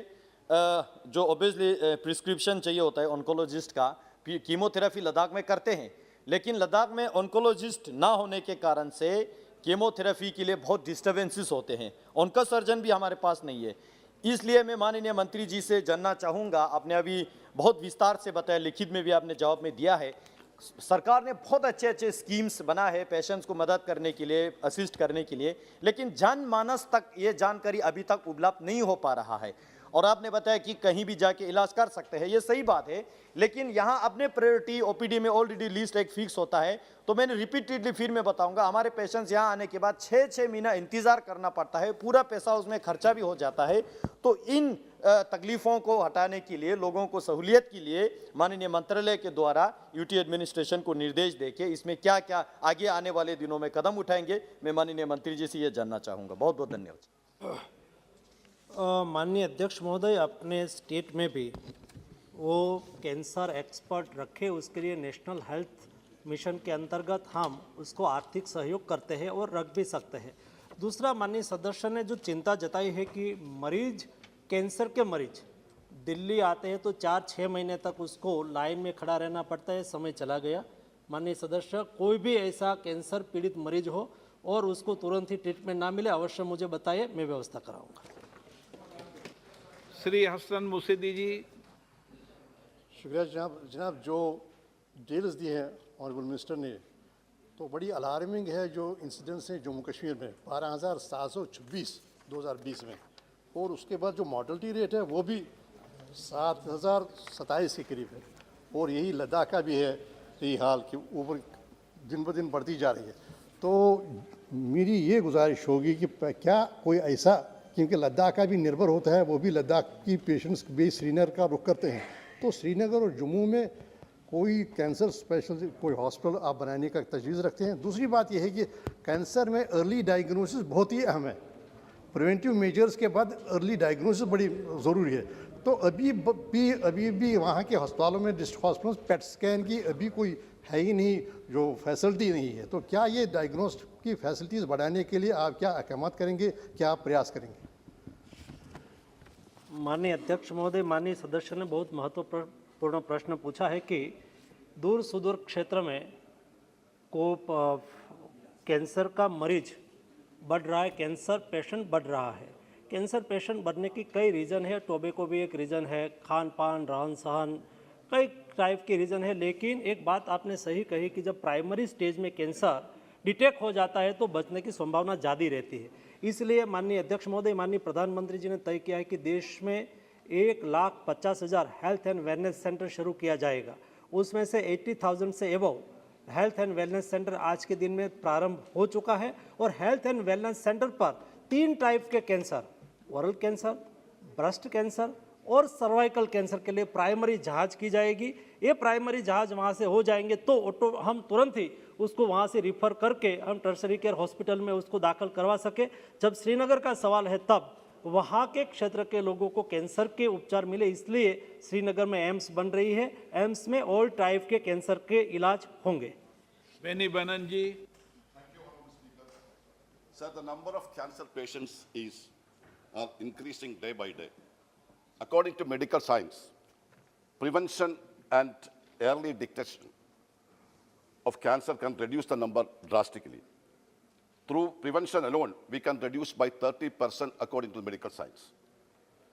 जो ऑब्वियसली प्रिस्क्रिप्शन चाहिए होता है ऑन्कोलॉजिस्ट का, कीमोथेरेपी लद्दाख में करते हैं, लेकिन लद्दाख में ऑन्कोलॉजिस्ट ना होने के कारण से कीमोथेरेपी के लिए बहुत डिस्टर्बेंसेस होते हैं। उनका सर्जन भी हमारे पास नहीं है। इसलिए मैं माननीय मंत्री जी से जानना चाहूँगा, आपने अभी बहुत विस्तार से बताया, लिखित में भी आपने जवाब में दिया है, सरकार ने बहुत अच्छे स्कीम्स बना है पेशेंट्स को मदद करने के लिए, असिस्ट करने के लिए, लेकिन जनमानस तक ये जानकारी अभी तक उपलब्ध नहीं हो पा रहा है। और आपने बताया कि कहीं भी जाके इलाज कर सकते हैं, ये सही बात है, लेकिन यहाँ अपने प्रायोरिटी ओपीडी में ऑलरेडी लिस्ट एक फिक्स होता है। तो मैंने रिपीटेडली फिर मैं बताऊंगा, हमारे पेशेंट्स यहाँ आने के बाद 6-6 महीना इंतजार करना पड़ता है, पूरा पैसा उसमें खर्चा भी हो जाता है। तो इन तकलीफ़ों को हटाने के लिए, लोगों को सहूलियत के लिए माननीय मंत्रालय के द्वारा यूटी एडमिनिस्ट्रेशन को निर्देश देके इसमें क्या क्या आगे आने वाले दिनों में कदम उठाएंगे, मैं माननीय मंत्री जी से ये जानना चाहूँगा। बहुत बहुत धन्यवाद। माननीय अध्यक्ष महोदय, अपने स्टेट में भी वो कैंसर एक्सपर्ट रखे, उसके लिए नेशनल हेल्थ मिशन के अंतर्गत हम उसको आर्थिक सहयोग करते हैं और रख भी सकते हैं। दूसरा, माननीय सदस्य ने जो चिंता जताई है कि मरीज, कैंसर के मरीज दिल्ली आते हैं तो 4-6 महीने तक उसको लाइन में खड़ा रहना पड़ता है, समय चला गया। माननीय सदस्य, कोई भी ऐसा कैंसर पीड़ित मरीज हो और उसको तुरंत ही ट्रीटमेंट ना मिले, अवश्य मुझे बताइए, मैं व्यवस्था कराऊंगा। श्री हसन मुर्शिदी जी। शुक्रिया जनाब, जो डिटेल्स दी हैं ऑनरेबल मिनिस्टर ने, तो बड़ी अलार्मिंग है जो इंसिडेंट्स हैं जम्मू कश्मीर में, 12,726 2020 में, और उसके बाद जो मॉर्टलिटी रेट है वो भी 7,027 के करीब है। और यही लद्दाख का भी है यही हाल कि ऊपर दिन ब दिन बढ़ती जा रही है। तो मेरी ये गुजारिश होगी कि क्या कोई ऐसा, क्योंकि लद्दाख का भी निर्भर होता है, वो भी लद्दाख की पेशेंट्स भी श्रीनगर का रुख करते हैं, तो श्रीनगर और जम्मू में कोई कैंसर स्पेशल कोई हॉस्पिटल आप बनाने का तजवीज़ रखते हैं। दूसरी बात यह है कि कैंसर में अर्ली डायग्नोसिस बहुत ही अहम है। प्रिवेंटिव मेजर्स के बाद अर्ली डायग्नोसिस बड़ी ज़रूरी है। तो अभी भी वहाँ के अस्पतालों में डिस्ट्रिक्ट हॉस्पिटल पेट स्कैन की अभी कोई है ही नहीं, जो फैसिलिटी नहीं है। तो क्या ये डायग्नोस्ट की फैसिलिटीज़ बढ़ाने के लिए आप क्या अहकाम करेंगे, क्या आप प्रयास करेंगे? माननीय अध्यक्ष महोदय, माननीय सदस्य ने बहुत महत्वपूर्ण प्रश्न पूछा है कि दूर सुदूर क्षेत्र में कैंसर का मरीज बढ़ रहा है, कैंसर पेशेंट बढ़ रहा है। कैंसर पेशेंट बढ़ने की कई रीज़न है, टोबैको भी एक रीज़न है, खान पान, रहन सहन, कई टाइप के रीज़न है। लेकिन एक बात आपने सही कही कि जब प्राइमरी स्टेज में कैंसर डिटेक्ट हो जाता है तो बचने की संभावना ज़्यादा रहती है। इसलिए माननीय अध्यक्ष महोदय, माननीय प्रधानमंत्री जी ने तय किया है कि देश में 1,50,000 हेल्थ एंड वेलनेस सेंटर शुरू किया जाएगा। उसमें से 80,000 से above health and wellness centre आज के दिन में प्रारंभ हो चुका है। और हेल्थ एंड वेलनेस सेंटर पर 3 टाइप के cancer, oral cancer, breast cancer और सर्वाइकल कैंसर के लिए प्राइमरी जांच की जाएगी। ये प्राइमरी जांच वहाँ से हो जाएंगे तो हम तुरंत ही उसको वहाँ से रिफ़र करके हम टर्शरी केयर हॉस्पिटल में उसको दाखिल करवा सके। जब श्रीनगर का सवाल है तब वहाँ के क्षेत्र के लोगों को कैंसर के उपचार मिले, इसलिए श्रीनगर में एम्स बन रही है। एम्स में ऑल टाइप के कैंसर के इलाज होंगे। Beni Banerjee. Sir, the number of cancer patients are increasing day by day. According to medical science, prevention and early detection of cancer can reduce the number drastically. Through prevention alone, we can reduce by 30% according to medical science.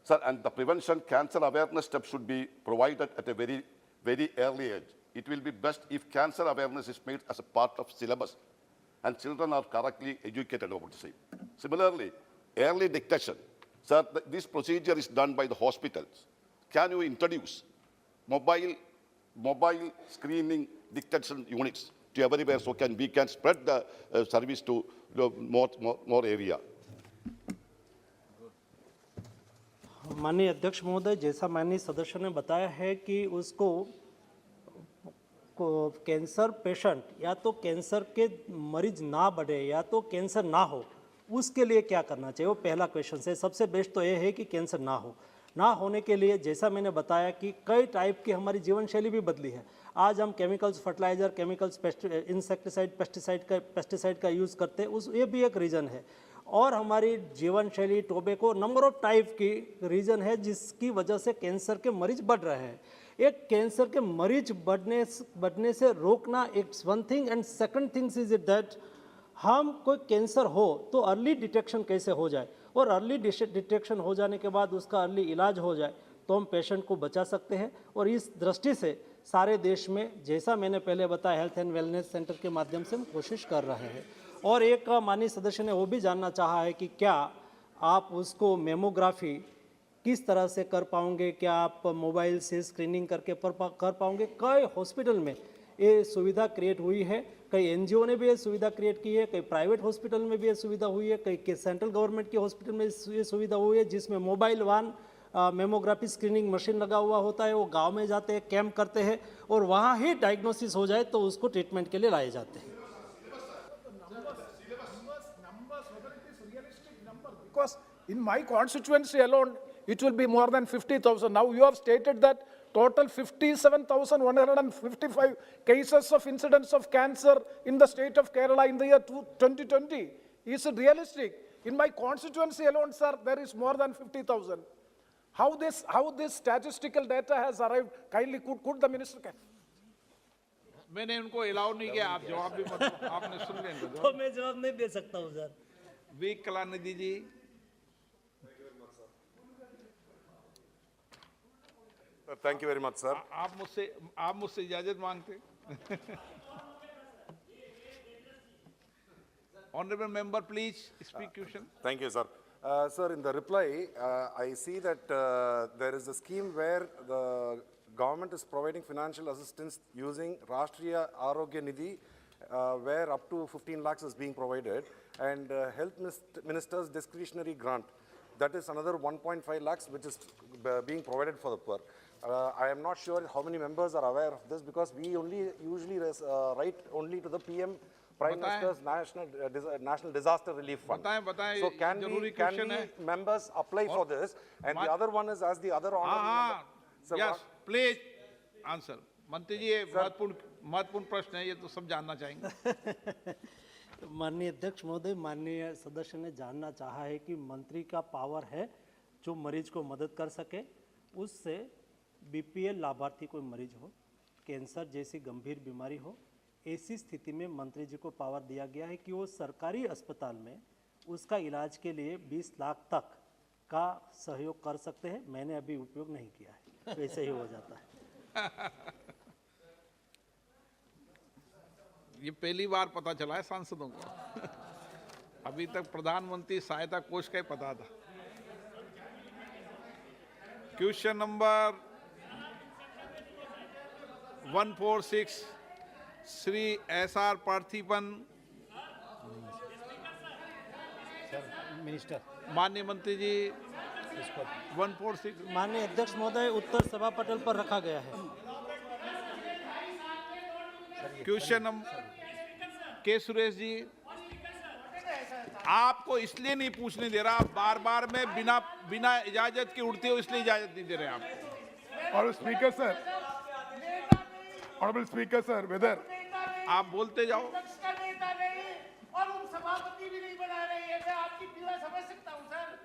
Sir, and the prevention cancer awareness steps should be provided at a very, very early age. It will be best if cancer awareness is made as a part of syllabus and children are correctly educated about the same. Similarly, early detection. Sir, this procedure is done by the hospitals. Can you introduce mobile screening detection units to everywhere so we can spread the service to more area? माननीय अध्यक्ष महोदय, जैसा माननीय सदस्य ने बताया है कि उसको कैंसर पेशेंट या तो कैंसर के मरीज ना बढ़े या तो कैंसर ना हो, उसके लिए क्या करना चाहिए, वो पहला क्वेश्चन है। सबसे बेस्ट तो ये है कि कैंसर ना होने के लिए जैसा मैंने बताया कि कई टाइप की हमारी जीवन शैली भी बदली है। आज हम chemicals, fertiliser, chemicals, insecticide, pesticide का यूज़ करते हैं, ये भी एक रीज़न है। और हमारी जीवन शैली, टोबैको, नंबर ऑफ टाइप की रीज़न है जिसकी वजह से कैंसर के मरीज बढ़ रहे हैं। एक कैंसर के मरीज बढ़ने से रोकना it's one thing, and second things is it that हम कोई कैंसर हो तो अर्ली डिटेक्शन कैसे हो जाए, और अर्ली डिटेक्शन हो जाने के बाद उसका अर्ली इलाज हो जाए तो हम पेशेंट को बचा सकते हैं। और इस दृष्टि से सारे देश में, जैसा मैंने पहले बताया, हेल्थ एंड वेलनेस सेंटर के माध्यम से हम कोशिश कर रहे हैं। और एक माननीय सदस्य ने वो भी जानना चाहा है कि क्या आप उसको मेमोग्राफी किस तरह से कर पाओगे, क्या आप मोबाइल से स्क्रीनिंग करके कर पाओगे। कई हॉस्पिटल में ये सुविधा क्रिएट हुई है, कई एनजीओ ने भी ये सुविधा क्रिएट की है, कई प्राइवेट हॉस्पिटल में भी ये सुविधा हुई है, कई सेंट्रल गवर्नमेंट के हॉस्पिटल में ये सुविधा हुई है, जिसमें मोबाइल वान मेमोग्राफी स्क्रीनिंग मशीन लगा हुआ होता है। वो गांव में जाते हैं, कैंप करते हैं और वहाँ ही डायग्नोसिस हो जाए तो उसको ट्रीटमेंट के लिए लाए जाते हैं। Because in my constituency alone, it will be more than 50,000. Now you have stated that total 57,155 cases of incidence of cancer in the state of Kerala in the year 2020. Is it realistic? In my constituency alone, sir, there is more than 50,000. How this statistical data has arrived? Kindly could the minister? मैंने उनको allow नहीं किया, आप जवाब भी मत, आपने सुन लेंगे तो मैं जवाब नहीं दे सकता हूँ sir. V Kalanidhi ji. Thank you very much, sir. आप मुझसे इजाजत मांगते। Honorable member, please speak question. Thank you, sir. Sir, in the reply, I see that there is a scheme where the government is providing financial assistance using Rashtriya Arogya Nidhi, where up to 15 lakhs is being provided, and Health Minister's discretionary grant, that is another 1.5 lakhs which is being provided for the poor. I am not sure how many members are aware of this, because we only usually write only to the PM, Prime Minister's National Disaster Relief Fund. So can we members apply for this? And the other one is, as the other honorable member. Yes, please answer. मंत्री जी, ये महत्वपूर्ण प्रश्न है, ये तो सब जानना चाहेंगे. माननीय अध्यक्ष महोदय, माननीय सदस्य ने जानना चाहा है कि मंत्री का पावर है जो मरीज को मदद कर सके. उससे बीपीएल लाभार्थी कोई मरीज हो, कैंसर जैसी गंभीर बीमारी हो, ऐसी स्थिति में मंत्री जी को पावर दिया गया है कि वो सरकारी अस्पताल में उसका इलाज के लिए 20 लाख तक का सहयोग कर सकते हैं. मैंने अभी उपयोग नहीं किया है, वैसे ही हो जाता है. ये पहली बार पता चला है सांसदों को. अभी तक प्रधानमंत्री सहायता कोष का ही पता था. Question number 146, Shri SR Parthiban. Minister. माननीय मंत्री जी, 146. माननीय अध्यक्ष महोदय, उत्तर सभा पटल पर रखा गया है. क्वेश्चन नंबर के सुरेश जी, आपको इसलिए नहीं पूछने दे रहा, बार बार में बिना इजाजत के उड़ते हो, इसलिए इजाजत नहीं दे रहे आप. और speaker sir, honourable speaker sir, whether आप बोलते जाओ. और उन सभापति भी नहीं बना रहे हैं, मैं आपकी पीड़ा समझ सकता हूं sir.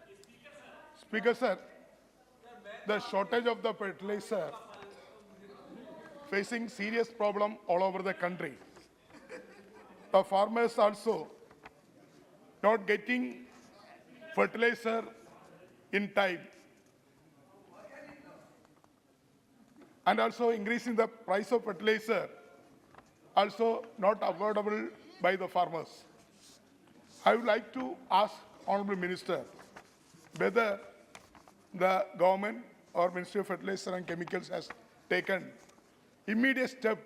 Speaker sir, the shortage of the fertilizer facing serious problem all over the country. The farmers also not getting fertilizer in time, and also increasing the price of fertilizer also not affordable by the farmers. I would like to ask Honorable Minister whether the government or Ministry of Fertilizer and Chemicals has taken immediate step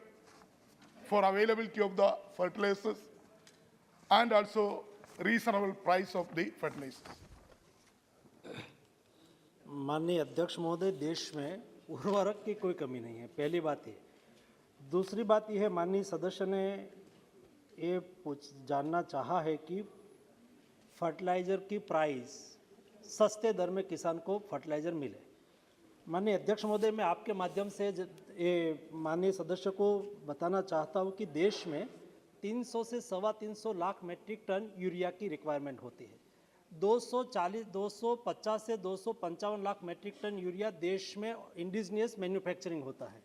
for availability of the fertilizers and also reasonable price of the fertilizers. माननीय अध्यक्ष महोदय, देश में उर्वरक की कोई कमी नहीं है, पहली बात ये. दूसरी बात यह है, माननीय सदस्य ने ये जानना चाहा है कि फर्टिलाइज़र की प्राइस सस्ते दर में किसान को फर्टिलाइज़र मिले. माननीय अध्यक्ष महोदय, मैं आपके माध्यम से ये माननीय सदस्य को बताना चाहता हूँ कि देश में 300 से 325 लाख मेट्रिक टन यूरिया की रिक्वायरमेंट होती है. 250 से 255 लाख मेट्रिक टन यूरिया देश में इंडिजिनियस मैन्युफैक्चरिंग होता है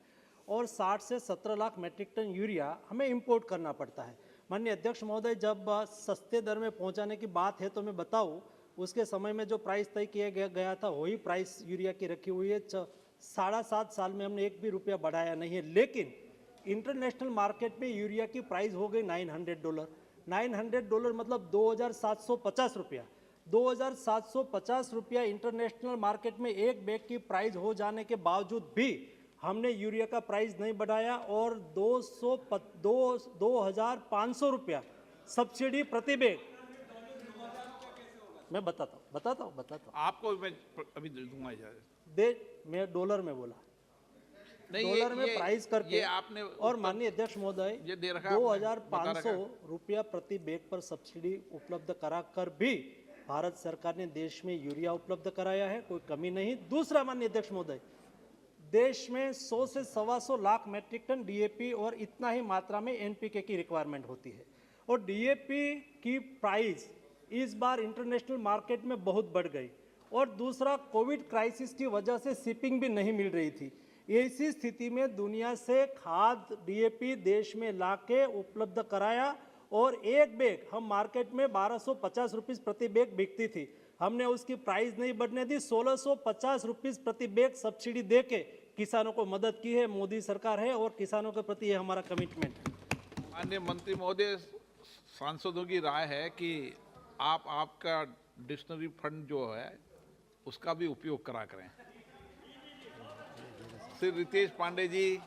और 60 से 17 लाख मेट्रिक टन यूरिया हमें इंपोर्ट करना पड़ता है. माननीय अध्यक्ष महोदय, जब सस्ते दर में पहुंचाने की बात है तो मैं बताऊं, उसके समय में जो प्राइस तय किया गया था वही प्राइस यूरिया की रखी हुई है. 7.5 साल में हमने एक भी रुपया बढ़ाया नहीं है. लेकिन इंटरनेशनल मार्केट में यूरिया की प्राइस हो गई $900. $900 मतलब 2,750 रुपया. 2,750 रुपया इंटरनेशनल मार्केट में एक बैग की प्राइस हो जाने के बावजूद भी हमने यूरिया का प्राइस नहीं बढ़ाया और 2,500 रुपया सब्सिडी प्रति बैग. मैं बताता हूँ. आपको मैं अभी दूंगा इजाजत. मैं डॉलर में बोला, नहीं, डॉलर में प्राइस करके आपने. और माननीय अध्यक्ष महोदय, 2,500 रुपया प्रति बैग पर सब्सिडी उपलब्ध कराकर भी भारत सरकार ने देश में यूरिया उपलब्ध कराया है, कोई कमी नहीं. दूसरा, माननीय अध्यक्ष महोदय, देश में 100 से 125 लाख मेट्रिक टन डीएपी और इतना ही मात्रा में एनपीके की रिक्वायरमेंट होती है और डीएपी की प्राइस इस बार इंटरनेशनल मार्केट में बहुत बढ़ गई. और दूसरा, कोविड क्राइसिस की वजह से शिपिंग भी नहीं मिल रही थी. ऐसी स्थिति में दुनिया से खाद डीएपी देश में लाके उपलब्ध कराया और एक बैग हम मार्केट में 1,250 रुपीज़ प्रति बैग बिकती थी. हमने उसकी प्राइस नहीं बढ़ने दी. 1,650 रुपीज़ प्रति बैग सब्सिडी दे के किसानों को मदद की है मोदी सरकार है और किसानों के प्रति ये हमारा कमिटमेंट है. माननीय मंत्री महोदय, सांसदों की राय है कि आपका डिक्शनरी फंड जो है उसका भी उपयोग करा करें. श्री रितेश पांडे जी।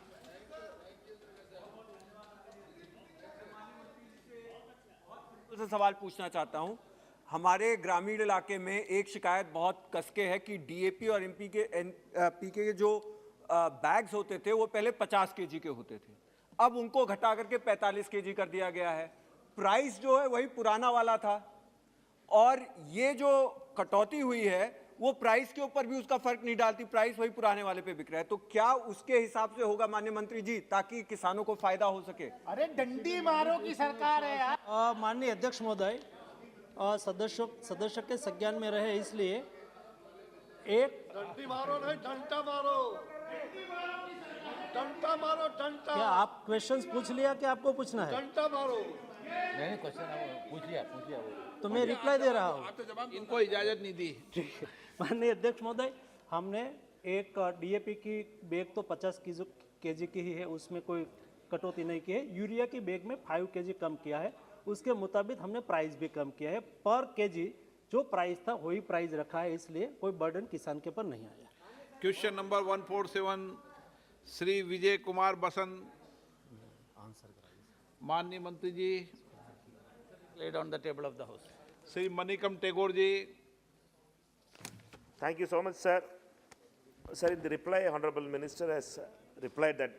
से सवाल पूछना चाहता हूं। हमारे ग्रामीण इलाके में एक शिकायत बहुत कसके है कि डीएपी और पीके के जो बैग्स होते थे वो पहले 50 केजी के होते थे, अब उनको घटा करके 45 केजी कर दिया गया है। प्राइस जो है वही पुराना वाला था और ये जो कटौती हुई है वो प्राइस के ऊपर भी उसका फर्क नहीं डालती, प्राइस वही पुराने वाले पे बिक रहा है। तो क्या उसके हिसाब से होगा माननीय मंत्री जी, ताकि किसानों को फायदा हो सके? अरे डंडी मारो की सरकार है यार। माननीय अध्यक्ष महोदय, सदस्य के संज्ञान में रहे इसलिए एक डंडी मारो नहीं, डंडा मारो, डंडा मारो, डंडा। क्या आप क्वेश्चंस पूछ लिया कि आपको पूछना है? डंडा मारो। नहीं क्वेश्चन पूछ लिया तो मैं रिप्लाई दे रहा हूँ। इनको इजाजत नहीं दी। माननीय अध्यक्ष महोदय, हमने एक डीएपी की बैग तो 50 केजी की ही है, उसमें कोई कटौती नहीं की है। यूरिया की बैग में 5 केजी कम किया है, उसके मुताबिक हमने प्राइस भी कम किया है। पर केजी जो प्राइस था वही प्राइस रखा है, इसलिए कोई बर्डन किसान के ऊपर नहीं आया। क्वेश्चन नंबर 147 श्री विजय कुमार बसंत। माननीय मंत्री जी, laid on the table of the House. Shri Manickam Tagore ji. Thank you so much, sir. Sir, in the reply, Honorable Minister has replied that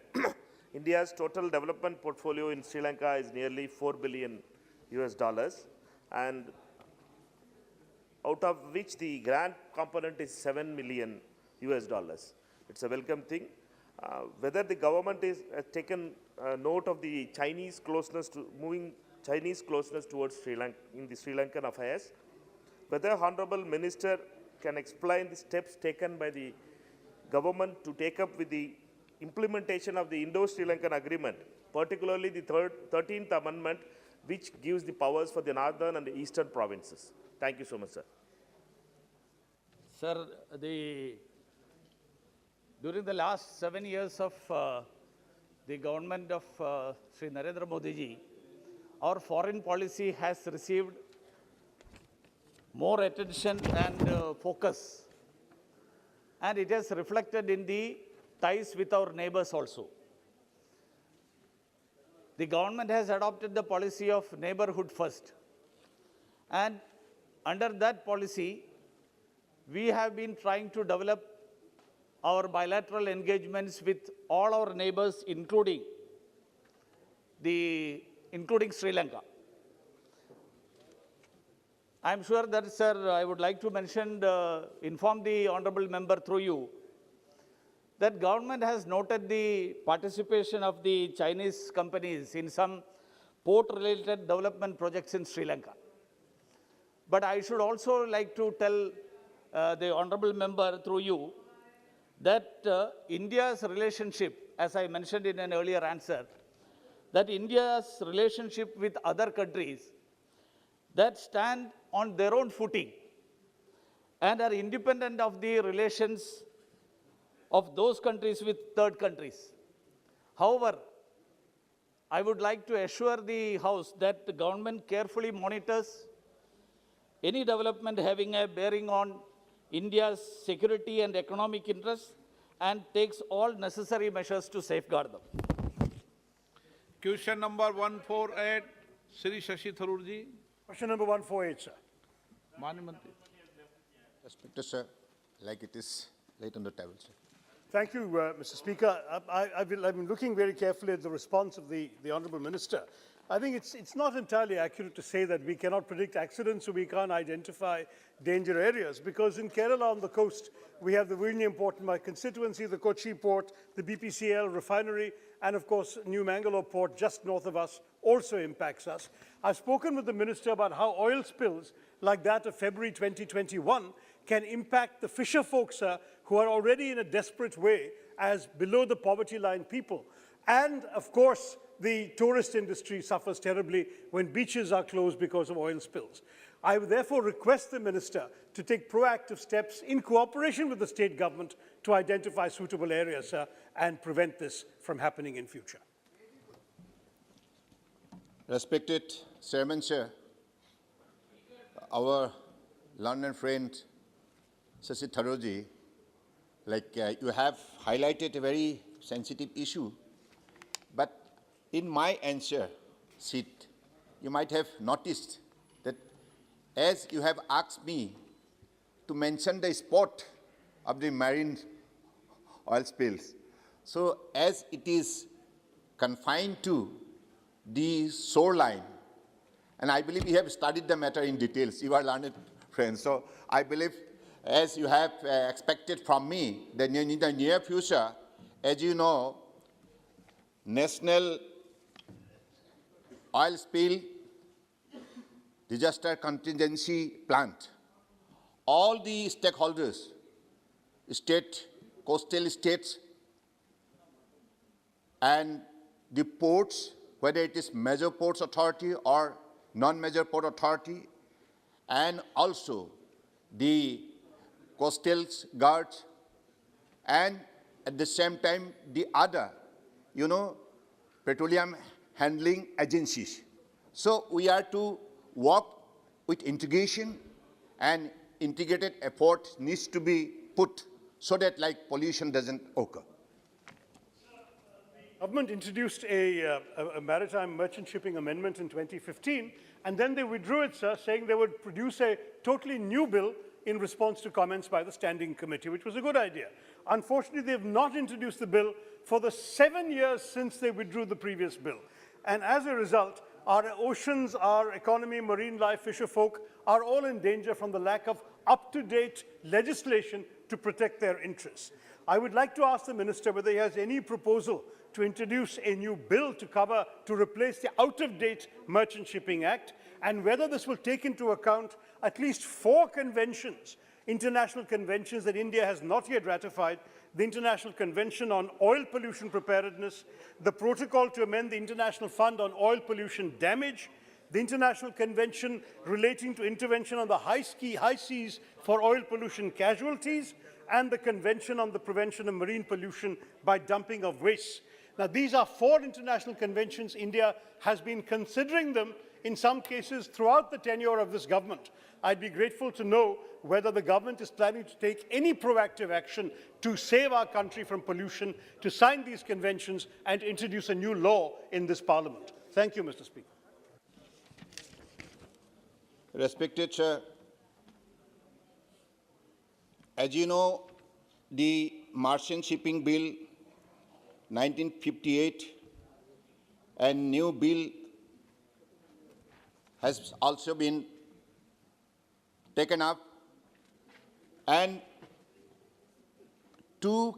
India's total development portfolio in Sri Lanka is nearly $4 billion, and out of which the grant component is $7 million. It's a welcome thing. Whether the government has taken note of the Chinese closeness to moving Chinese closeness towards Sri Lanka in the Sri Lankan affairs, whether Honorable Minister can explain the steps taken by the government to take up with the implementation of the Indo-Sri Lankan Agreement, particularly the 13th Amendment, which gives the powers for the northern and the eastern provinces. Thank you so much, sir. Sir, during the last 7 years of the government of Sri Narendra Modi ji, our foreign policy has received more attention and focus, and it has reflected in the ties with our neighbors also. The government has adopted the policy of neighborhood first, and under that policy, we have been trying to develop our bilateral engagements with all our neighbors, including Sri Lanka. I am sure that, sir, I would like to inform the honorable member through you that government has noted the participation of the Chinese companies in some port-related development projects in Sri Lanka. But I should also like to tell the honorable member through you that India's relationship, as I mentioned in an earlier answer, that India's relationship with other countries that stand on their own footing and are independent of the relations of those countries with third countries. However, I would like to assure the House that the government carefully monitors any development having a bearing on India's security and economic interests and takes all necessary measures to safeguard them. Question number 148, Shri Shashi Tharoor ji. Question number 148, sir. Manya Mantri. Respected sir, like it is laid on the table, sir. Thank you, Mr. Speaker. I've been looking very carefully at the response of the Honourable Minister. I think it's not entirely accurate to say that we cannot predict accidents or we can't identify danger areas, because in Kerala on the coast, we have the Vizianam port in my constituency, the Kochi port, the BPCL refinery, and of course, New Mangalore port just north of us also impacts us. I've spoken with the Minister about how oil spills like that of February 2021 can impact the fisher folks who are already in a desperate way as below the poverty line people. And of course, the tourist industry suffers terribly when beaches are closed because of oil spills. I would therefore request the Minister to take proactive steps in cooperation with the state government to identify suitable areas and prevent this from happening in future. Respected Chairman, sir, our learned friend Shashi Tharoor ji you have highlighted a very sensitive issue, but in my answer sheet, you might have noticed that as you have asked me to mention the spot of the marine oil spills, so as it is confined to the shoreline, and I believe you have studied the matter in details, you are learned friends, so I believe as you have expected from me, that in the near future, as you know, National Oil Spill Disaster Contingency Plant, all the stakeholders, state, coastal states, and the ports, whether it is major ports authority or non-major port authority, and also the coastal guards, and at the same time the other, petroleum handling agencies. So we are to work with integration, and integrated effort needs to be put so that pollution doesn't occur. Government introduced a maritime merchant shipping amendment in 2015, and then they withdrew it, sir, saying they would produce a totally new bill in response to comments by the Standing Committee, which was a good idea. Unfortunately, they have not introduced the bill for the 7 years since they withdrew the previous bill. And as a result, our oceans, our economy, marine life, fisher folk are all in danger from the lack of up-to-date legislation to protect their interests. I would like to ask the Minister whether he has any proposal to introduce a new bill to replace the out-of-date Merchant Shipping Act, and whether this will take into account at least 4 conventions, international conventions that India has not yet ratified: the International Convention on Oil Pollution Preparedness, the Protocol to amend the International Fund on Oil Pollution Damage, the International Convention relating to intervention on the high seas for oil pollution casualties, and the Convention on the Prevention of Marine Pollution by Dumping of Waste. Now, these are 4 international conventions. India has been considering them in some cases throughout the tenure of this government. I'd be grateful to know whether the government is planning to take any proactive action to save our country from pollution, to sign these conventions and introduce a new law in this parliament. Thank you, Mr. Speaker. Respected Chair, as you know, the Merchant Shipping Bill 1958 and new bill has also been taken up, and to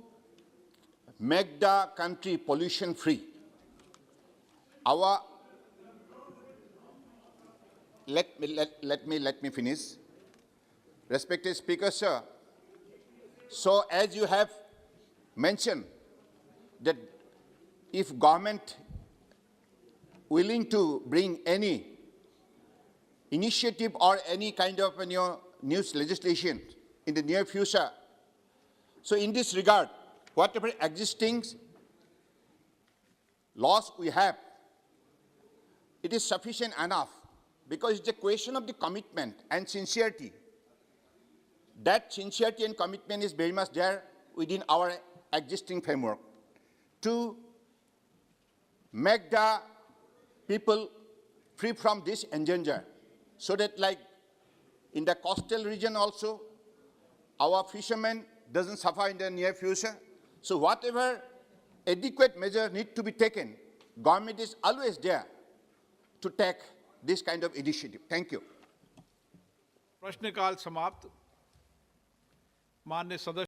make the country pollution free, let me finish. Respected Speaker, sir, so as you have mentioned that if government willing to bring any initiative or any kind of new legislation in the near future, so in this regard, whatever existing laws we have, it is sufficient enough, because it's a question of the commitment and sincerity. That sincerity and commitment is very much there within our existing framework to make the people free from this endanger, so that in the coastal region also, our fishermen doesn't suffer in the near future. So whatever adequate measure need to be taken, government is always there to take this kind of initiative. Thank you. प्रश्नकाल समाप्त। माननीय सदस्य